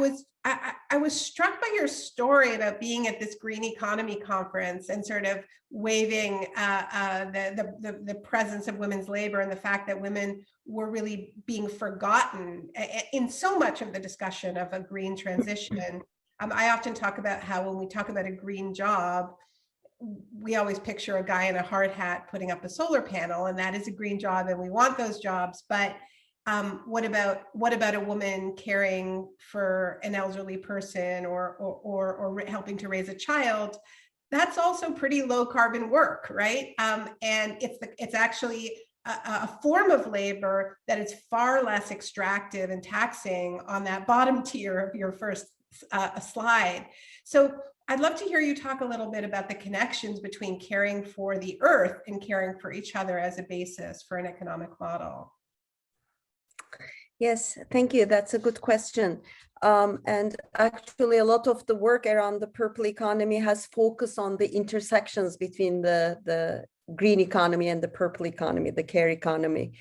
was struck by your story about being at this green economy conference and sort of waving the presence of women's labor and the fact that women were really being forgotten in so much of the discussion of a green transition. I often talk about how when we talk about a green job, we always picture a guy in a hard hat putting up a solar panel, and that is a green job, and we want those jobs. But what about a woman caring for an elderly person or helping to raise a child? That's also pretty low carbon work, right? And it's actually a form of labor that is far less extractive and taxing on that bottom tier of your first slide. So I'd love to hear you talk a little bit about the connections between caring for the earth and caring for each other as a basis for an economic model. Yes, thank you. That's a good question. And actually, a lot of the work around the purple economy has focused on the intersections between the green economy and the purple economy, the care economy.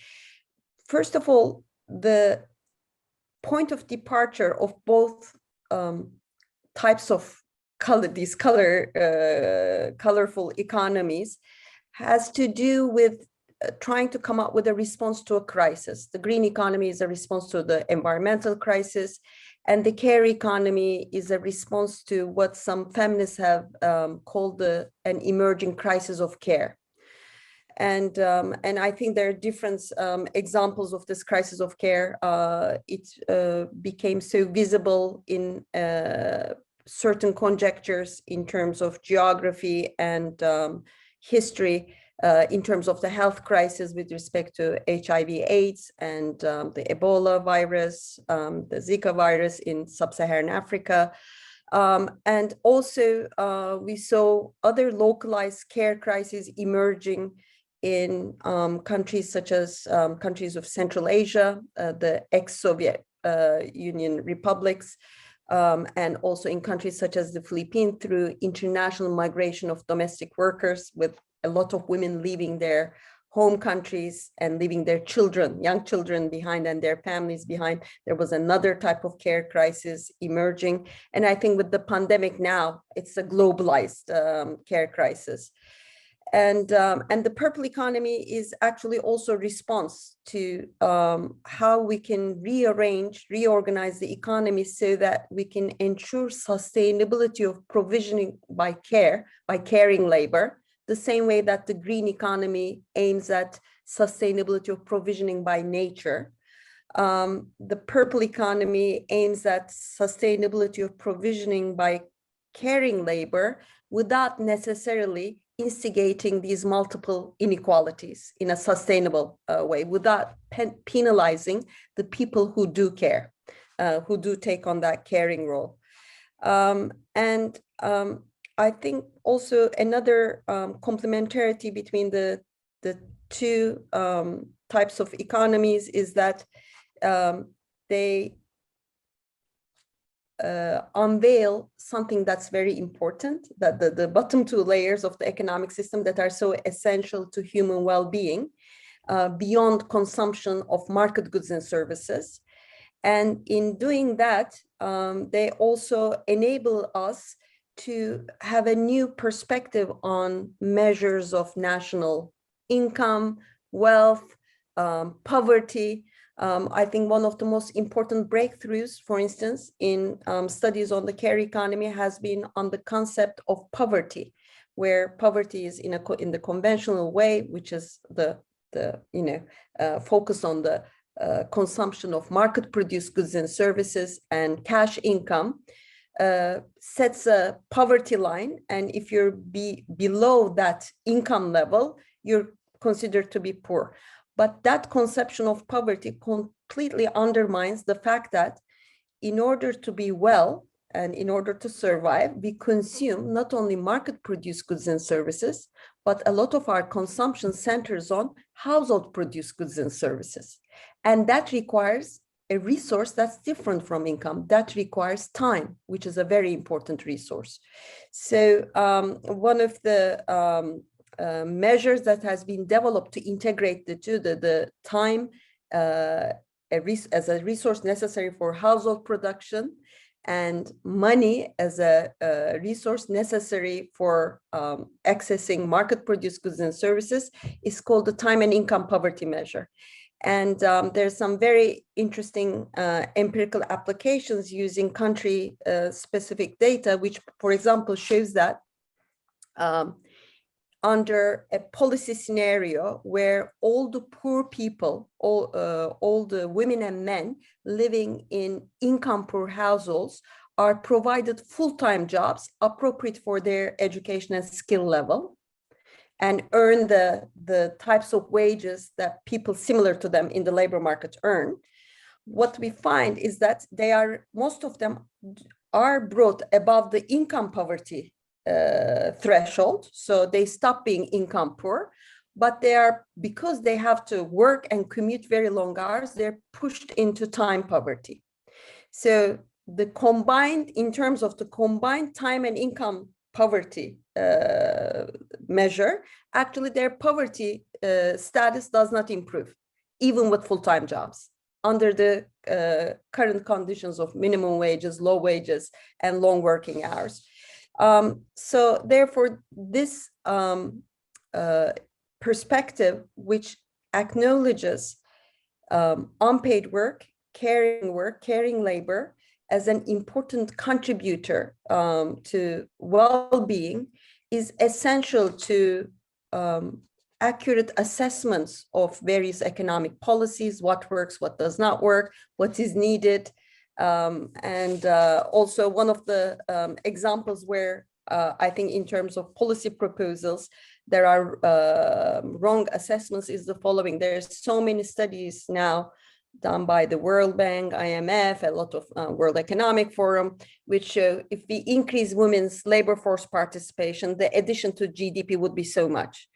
First of all, the point of departure of both types of colorful economies has to do with trying to come up with a response to a crisis. The green economy is a response to the environmental crisis, and the care economy is a response to what some feminists have called an emerging crisis of care. And I think there are different examples of this crisis of care. It became so visible in certain conjectures in terms of geography and history, in terms of the health crisis with respect to HIV/AIDS and the Ebola virus, the Zika virus in sub-Saharan Africa. And also we saw other localized care crises emerging in countries such as countries of Central Asia, the ex-Soviet Union republics, and also in countries such as the Philippines through international migration of domestic workers, with a lot of women leaving their home countries and leaving their children, young children behind and their families behind. There was another type of care crisis emerging. And I think with the pandemic now, it's a globalized care crisis. And the purple economy is actually also a response to how we can reorganize the economy so that we can ensure sustainability of provisioning by caring labor, the same way that the green economy aims at sustainability of provisioning by nature. The purple economy aims at sustainability of provisioning by caring labor without necessarily instigating these multiple inequalities in a sustainable way, without penalizing the people who do care, who do take on that caring role. I think also another complementarity between the two types of economies is that they unveil something that's very important, that the bottom two layers of the economic system that are so essential to human well-being, beyond consumption of market goods and services. And in doing that, they also enable us to have a new perspective on measures of national income, wealth, poverty. I think one of the most important breakthroughs, for instance, in studies on the care economy has been on the concept of poverty, where poverty is in the conventional way, which is the focus on the consumption of market-produced goods and services and cash income, sets a poverty line. And if you're below that income level, you're considered to be poor. But that conception of poverty completely undermines the fact that in order to be well and in order to survive, we consume not only market-produced goods and services, but a lot of our consumption centers on household-produced goods and services. And that requires a resource that's different from income. That requires time, which is a very important resource. So one of the measures that has been developed to integrate the two, the time as a resource necessary for household production and money as a resource necessary for accessing market-produced goods and services, is called the time and income poverty measure. And there's some very interesting empirical applications using country-specific data, which, for example, shows that under a policy scenario where all the poor people, all the women and men living in income-poor households are provided full-time jobs appropriate for their education and skill level, and earn the types of wages that people similar to them in the labor market earn, what we find is that most of them are brought above the income poverty threshold. So they stop being income poor, but because they have to work and commute very long hours, they're pushed into time poverty. So in terms of the combined time and income poverty measure, actually their poverty status does not improve, even with full-time jobs, under the current conditions of minimum wages, low wages, and long working hours. So therefore, this perspective, which acknowledges unpaid work, caring labor, as an important contributor to well-being, is essential to accurate assessments of various economic policies, what works, what does not work, what is needed. And also one of the examples where I think in terms of policy proposals, there are wrong assessments is the following. There's so many studies now done by the World Bank, IMF, a lot of World Economic Forum, which show if we increase women's labor force participation, the addition to GDP would be so much.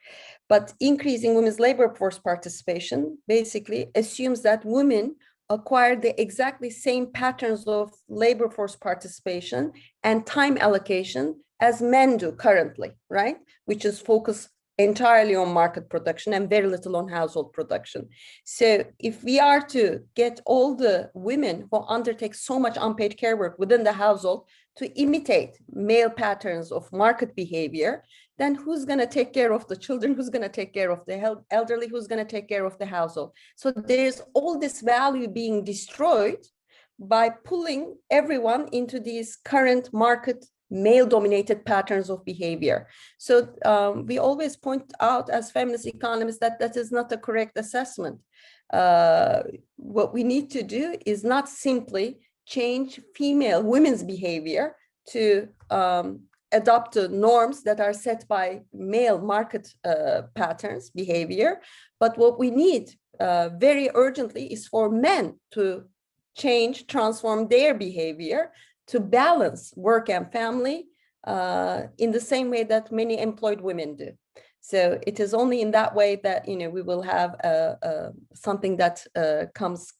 But increasing women's labor force participation basically assumes that women acquire the exactly same patterns of labor force participation and time allocation as men do currently, right? Which is focused entirely on market production and very little on household production. So if we are to get all the women who undertake so much unpaid care work within the household to imitate male patterns of market behavior, then who's going to take care of the children? Who's going to take care of the elderly? Who's going to take care of the household? So there's all this value being destroyed by pulling everyone into these current market male-dominated patterns of behavior. So we always point out as feminist economists that that is not a correct assessment. what we need to do is not simply change women's behavior to adopt the norms that are set by male market patterns behavior. But what we need very urgently is for men to transform their behavior to balance work and family in the same way that many employed women do. So it is only in that way that we will have something that comes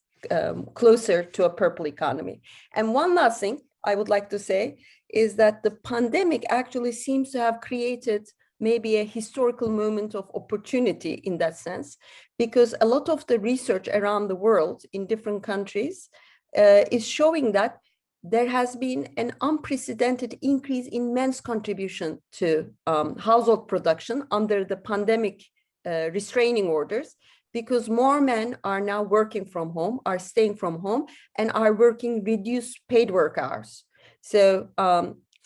closer to a purple economy. And one last thing I would like to say is that the pandemic actually seems to have created maybe a historical moment of opportunity in that sense, because a lot of the research around the world in different countries is showing that there has been an unprecedented increase in men's contribution to household production under the pandemic restraining orders, because more men are now working from home, are staying from home, and are working reduced paid work hours. So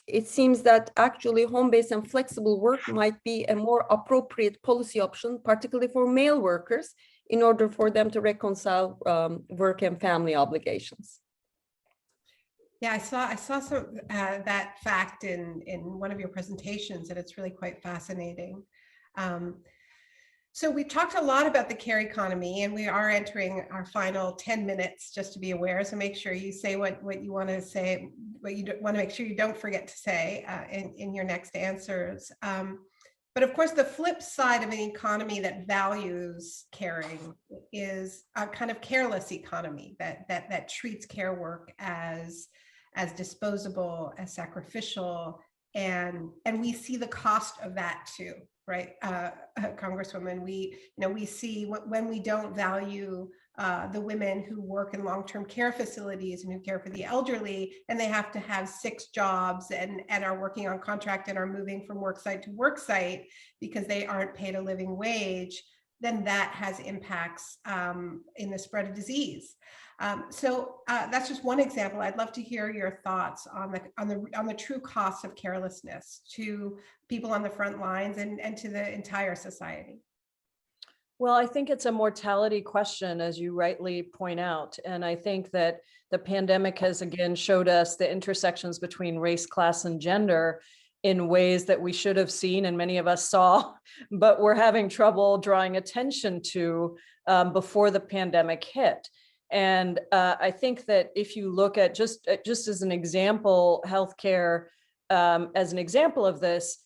it seems that actually home-based and flexible work might be a more appropriate policy option, particularly for male workers, in order for them to reconcile work and family obligations. Yeah, I saw some that fact in one of your presentations, and it's really quite fascinating. So we talked a lot about the care economy, and we are entering our final 10 minutes, just to be aware. So make sure you say what you want to say, what you want to make sure you don't forget to say in your next answers. But of course, the flip side of an economy that values caring is a kind of careless economy that treats care work as disposable, as sacrificial, and we see the cost of that too, right, Congresswoman? We see when we don't value the women who work in long-term care facilities and who care for the elderly, and they have to have 6 jobs and are working on contract and are moving from work site to work site because they aren't paid a living wage, then that has impacts in the spread of disease. So that's just one example. I'd love to hear your thoughts on the true costs of carelessness to people on the front lines and to the entire society. Well, I think it's a mortality question, as you rightly point out. And I think that the pandemic has again showed us the intersections between race, class, and gender in ways that we should have seen, and many of us saw, but we're having trouble drawing attention to before the pandemic hit. And I think that if you look at just as an example, healthcare as an example of this,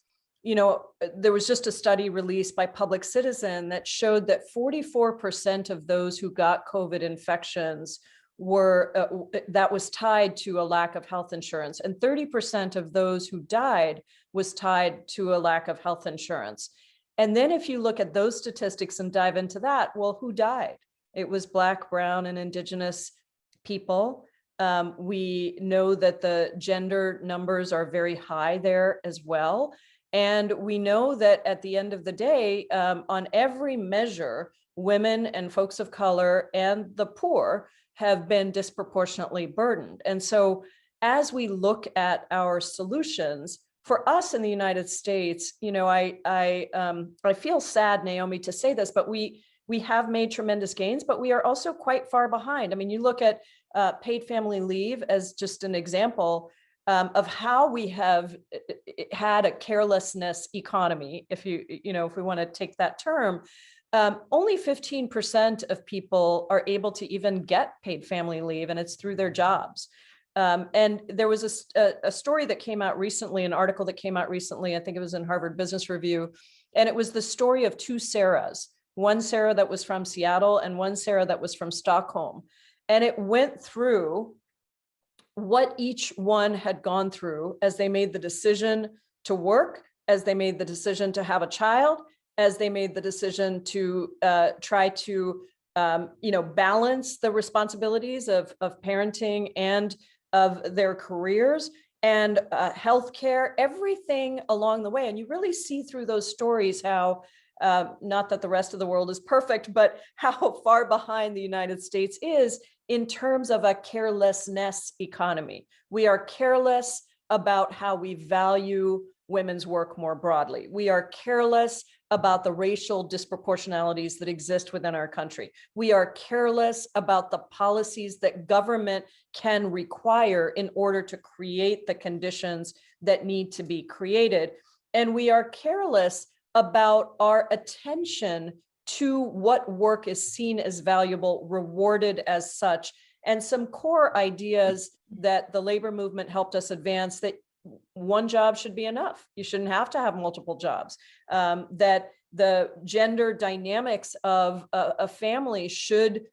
there was just a study released by Public Citizen that showed that 44% of those who got COVID infections that was tied to a lack of health insurance, and 30% of those who died was tied to a lack of health insurance. And then if you look at those statistics and dive into that, well, who died? It was Black, Brown, and Indigenous people. We know that the gender numbers are very high there as well. And we know that at the end of the day, on every measure, women and folks of color and the poor have been disproportionately burdened. And so as we look at our solutions, for us in the United States, I feel sad, Naomi, to say this, but we have made tremendous gains, but we are also quite far behind. I mean, you look at paid family leave as just an example of how we have had a carelessness economy, if we want to take that term. Only 15% of people are able to even get paid family leave, and it's through their jobs. And there was a story that came out recently, an article that came out recently, I think it was in Harvard Business Review, and it was the story of 2 Sarahs, one Sarah that was from Seattle and one Sarah that was from Stockholm. And it went through what each one had gone through as they made the decision to work, as they made the decision to have a child, as they made the decision to try to balance the responsibilities of parenting and of their careers and healthcare, everything along the way. And you really see through those stories how, not that the rest of the world is perfect, but how far behind the United States is in terms of a carelessness economy. We are careless about how we value women's work more broadly. We are careless about the racial disproportionalities that exist within our country. We are careless about the policies that government can require in order to create the conditions that need to be created. And we are careless about our attention to what work is seen as valuable, rewarded as such, and some core ideas that the labor movement helped us advance, that one job should be enough. You shouldn't have to have multiple jobs. That the gender dynamics of a family should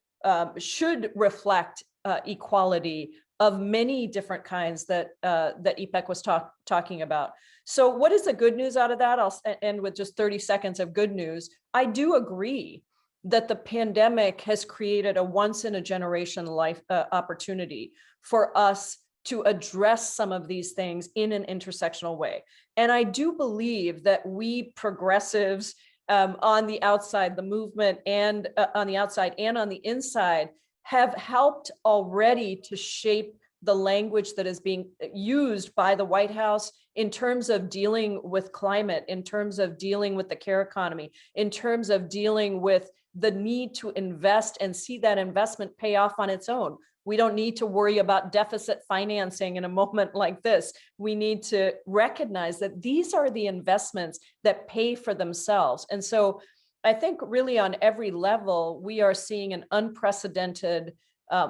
reflect equality of many different kinds that Ipek was talking about. So what is the good news out of that? I'll end with just 30 seconds of good news. I do agree that the pandemic has created a once in a generation life opportunity for us to address some of these things in an intersectional way. And I do believe that we progressives on the outside, the movement, and on the outside and on the inside, have helped already to shape the language that is being used by the White House in terms of dealing with climate, in terms of dealing with the care economy, in terms of dealing with the need to invest and see that investment pay off on its own. We don't need to worry about deficit financing in a moment like this. We need to recognize that these are the investments that pay for themselves. And so I think really on every level, we are seeing an unprecedented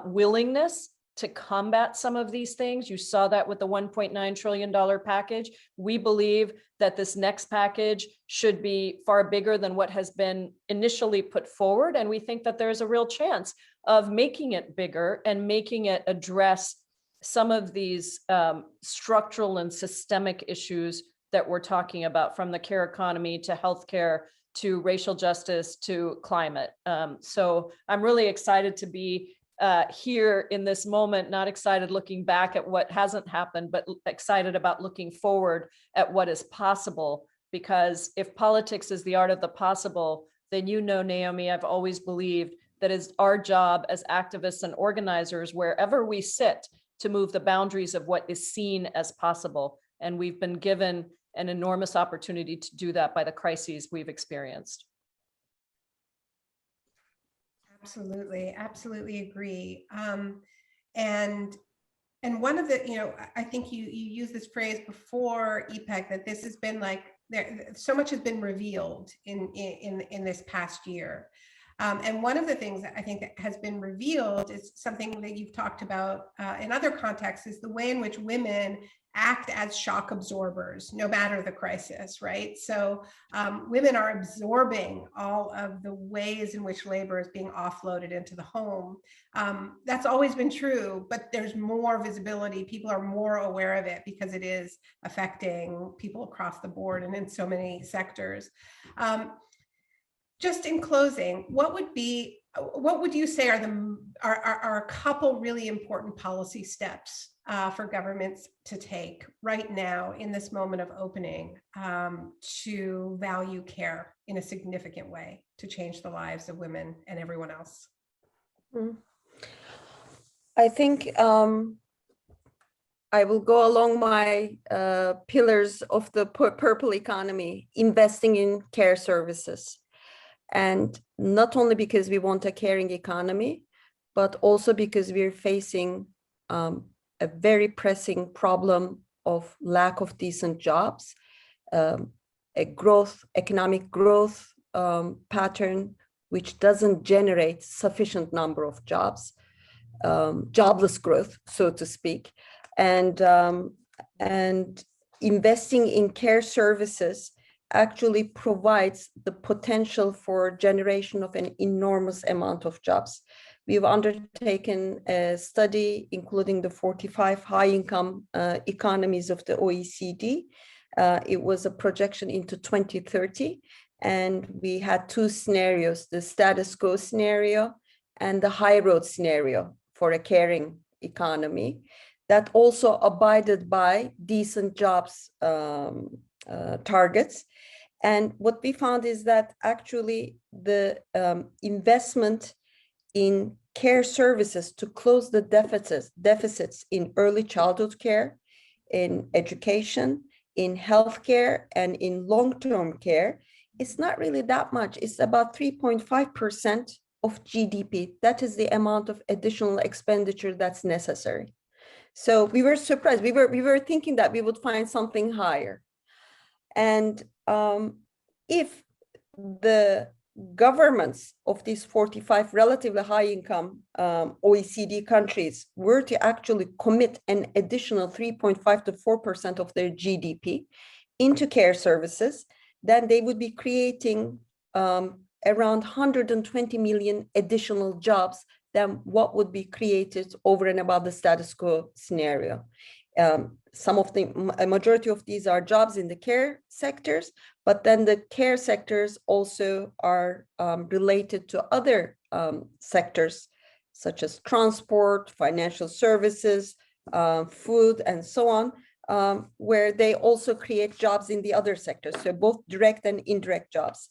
willingness to combat some of these things. You saw that with the $1.9 trillion package. We believe that this next package should be far bigger than what has been initially put forward. And we think that there's a real chance of making it bigger and making it address some of these structural and systemic issues that we're talking about, from the care economy to healthcare to racial justice to climate. So I'm really excited to be here in this moment, not excited looking back at what hasn't happened, but excited about looking forward at what is possible. Because if politics is the art of the possible, then you know, Naomi, I've always believed that it's our job as activists and organizers, wherever we sit, to move the boundaries of what is seen as possible. And we've been given an enormous opportunity to do that by the crises we've experienced. Absolutely, absolutely agree. And one of the, I think you used this phrase before, Ipek, that this has been like, so much has been revealed in this past year. And one of the things that I think that has been revealed is something that you've talked about in other contexts, is the way in which women act as shock absorbers, no matter the crisis, right? So women are absorbing all of the ways in which labor is being offloaded into the home. That's always been true, but there's more visibility. People are more aware of it because it is affecting people across the board and in so many sectors. Just in closing, what would you say are a couple really important policy steps for governments to take right now in this moment of opening to value care in a significant way to change the lives of women and everyone else? I think I will go along my pillars of the purple economy, investing in care services. And not only because we want a caring economy, but also because we're facing a very pressing problem of lack of decent jobs, economic growth pattern, which doesn't generate sufficient number of jobs, jobless growth, so to speak, and investing in care services actually provides the potential for generation of an enormous amount of jobs. We've undertaken a study, including the 45 high-income economies of the OECD. It was a projection into 2030, and we had two scenarios, the status quo scenario and the high road scenario for a caring economy that also abided by decent jobs targets. And what we found is that actually the investment in care services to close the deficits in early childhood care, in education, in healthcare, and in long-term care it's not really that much. It's about 3.5% of GDP. That is the amount of additional expenditure that's necessary. So we were surprised. We were thinking that we would find something higher. And if the governments of these 45 relatively high income OECD countries were to actually commit an additional 3.5 to 4% of their GDP into care services, then they would be creating around 120 million additional jobs than what would be created over and above the status quo scenario. A majority of these are jobs in the care sectors, but then the care sectors also are related to other sectors, such as transport, financial services, food, and so on, where they also create jobs in the other sectors, so both direct and indirect jobs.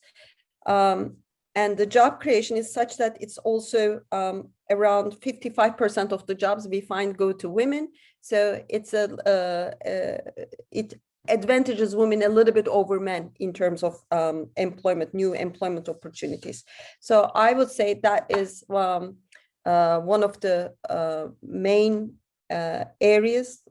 And the job creation is such that it's also around 55% of the jobs we find go to women. So it's it advantages women a little bit over men in terms of employment, new employment opportunities. So I would say that is one of the main areas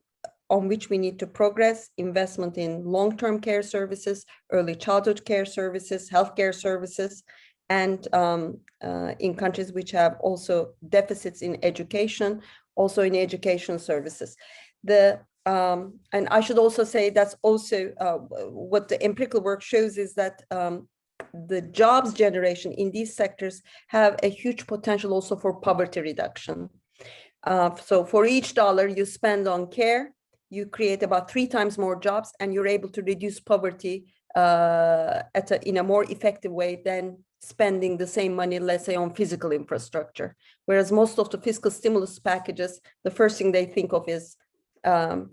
on which we need to progress: investment in long-term care services, early childhood care services, healthcare services, and in countries which have also deficits in education, also in education services. And I should also say that's also what the empirical work shows is that the jobs generation in these sectors have a huge potential also for poverty reduction. So for each dollar you spend on care, you create about 3 times more jobs, and you're able to reduce poverty in a more effective way than spending the same money, let's say, on physical infrastructure. Whereas most of the fiscal stimulus packages, the first thing they think of is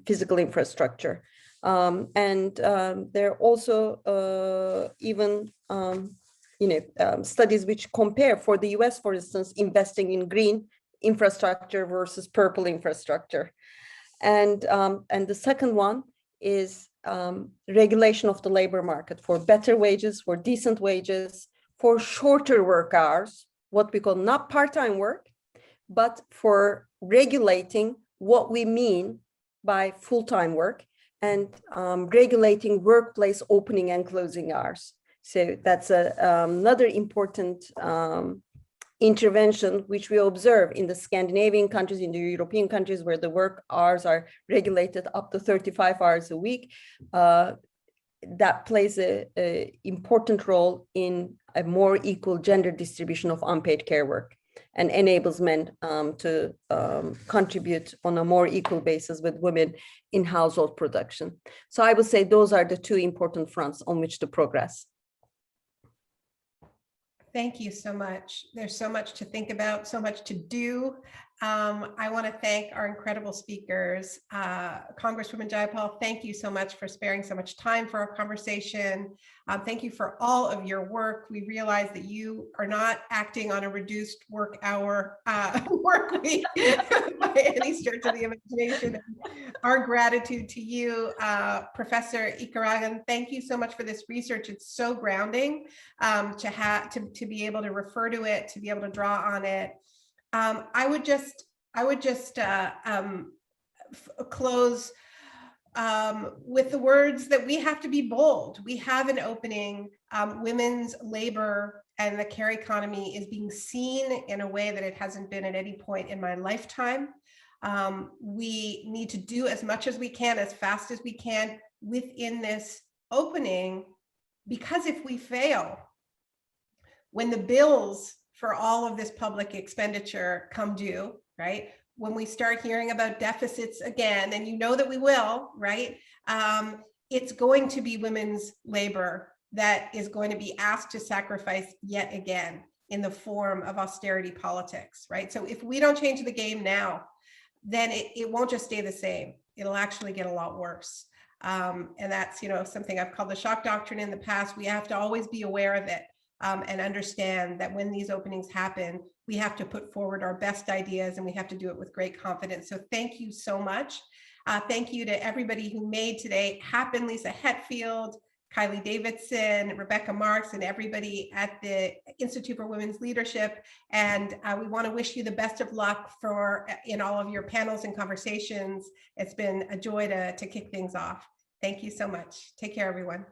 physical infrastructure. There are also even studies which compare, for the US, for instance, investing in green infrastructure versus purple infrastructure. And the second one is regulation of the labor market for better wages, for decent wages, for shorter work hours, what we call not part-time work, but for regulating what we mean by full-time work, and regulating workplace opening and closing hours. So that's another important intervention which we observe in the Scandinavian countries, in the European countries, where the work hours are regulated up to 35 hours a week. That plays an important role in a more equal gender distribution of unpaid care work, and enables men to contribute on a more equal basis with women in household production. So I would say those are the 2 important fronts on which to progress. Thank you so much. There's so much to think about, so much to do. I want to thank our incredible speakers. Congresswoman Jayapal, thank you so much for sparing so much time for our conversation. Thank you for all of your work. We realize that you are not acting on a reduced work hour work week by any stretch of the imagination. Our gratitude to you, Professor Ilkkaracan. Thank you so much for this research. It's so grounding to be able to refer to it, to be able to draw on it. I would just close with the words that we have to be bold. We have an opening. Women's labor and the care economy is being seen in a way that it hasn't been at any point in my lifetime. We need to do as much as we can, as fast as we can within this opening, because if we fail, when the bills for all of this public expenditure come due, right? When we start hearing about deficits again, and you know that we will, right? It's going to be women's labor that is going to be asked to sacrifice yet again in the form of austerity politics, right? So if we don't change the game now, then it won't just stay the same. It'll actually get a lot worse. And that's, something I've called the shock doctrine in the past. We have to always be aware of it. And understand that when these openings happen, we have to put forward our best ideas, and we have to do it with great confidence. So thank you so much. Thank you to everybody who made today happen: Lisa Hetfield, Kylie Davidson, Rebecca Marks, and everybody at the Institute for Women's Leadership. And we want to wish you the best of luck in all of your panels and conversations. It's been a joy to kick things off. Thank you so much. Take care, everyone.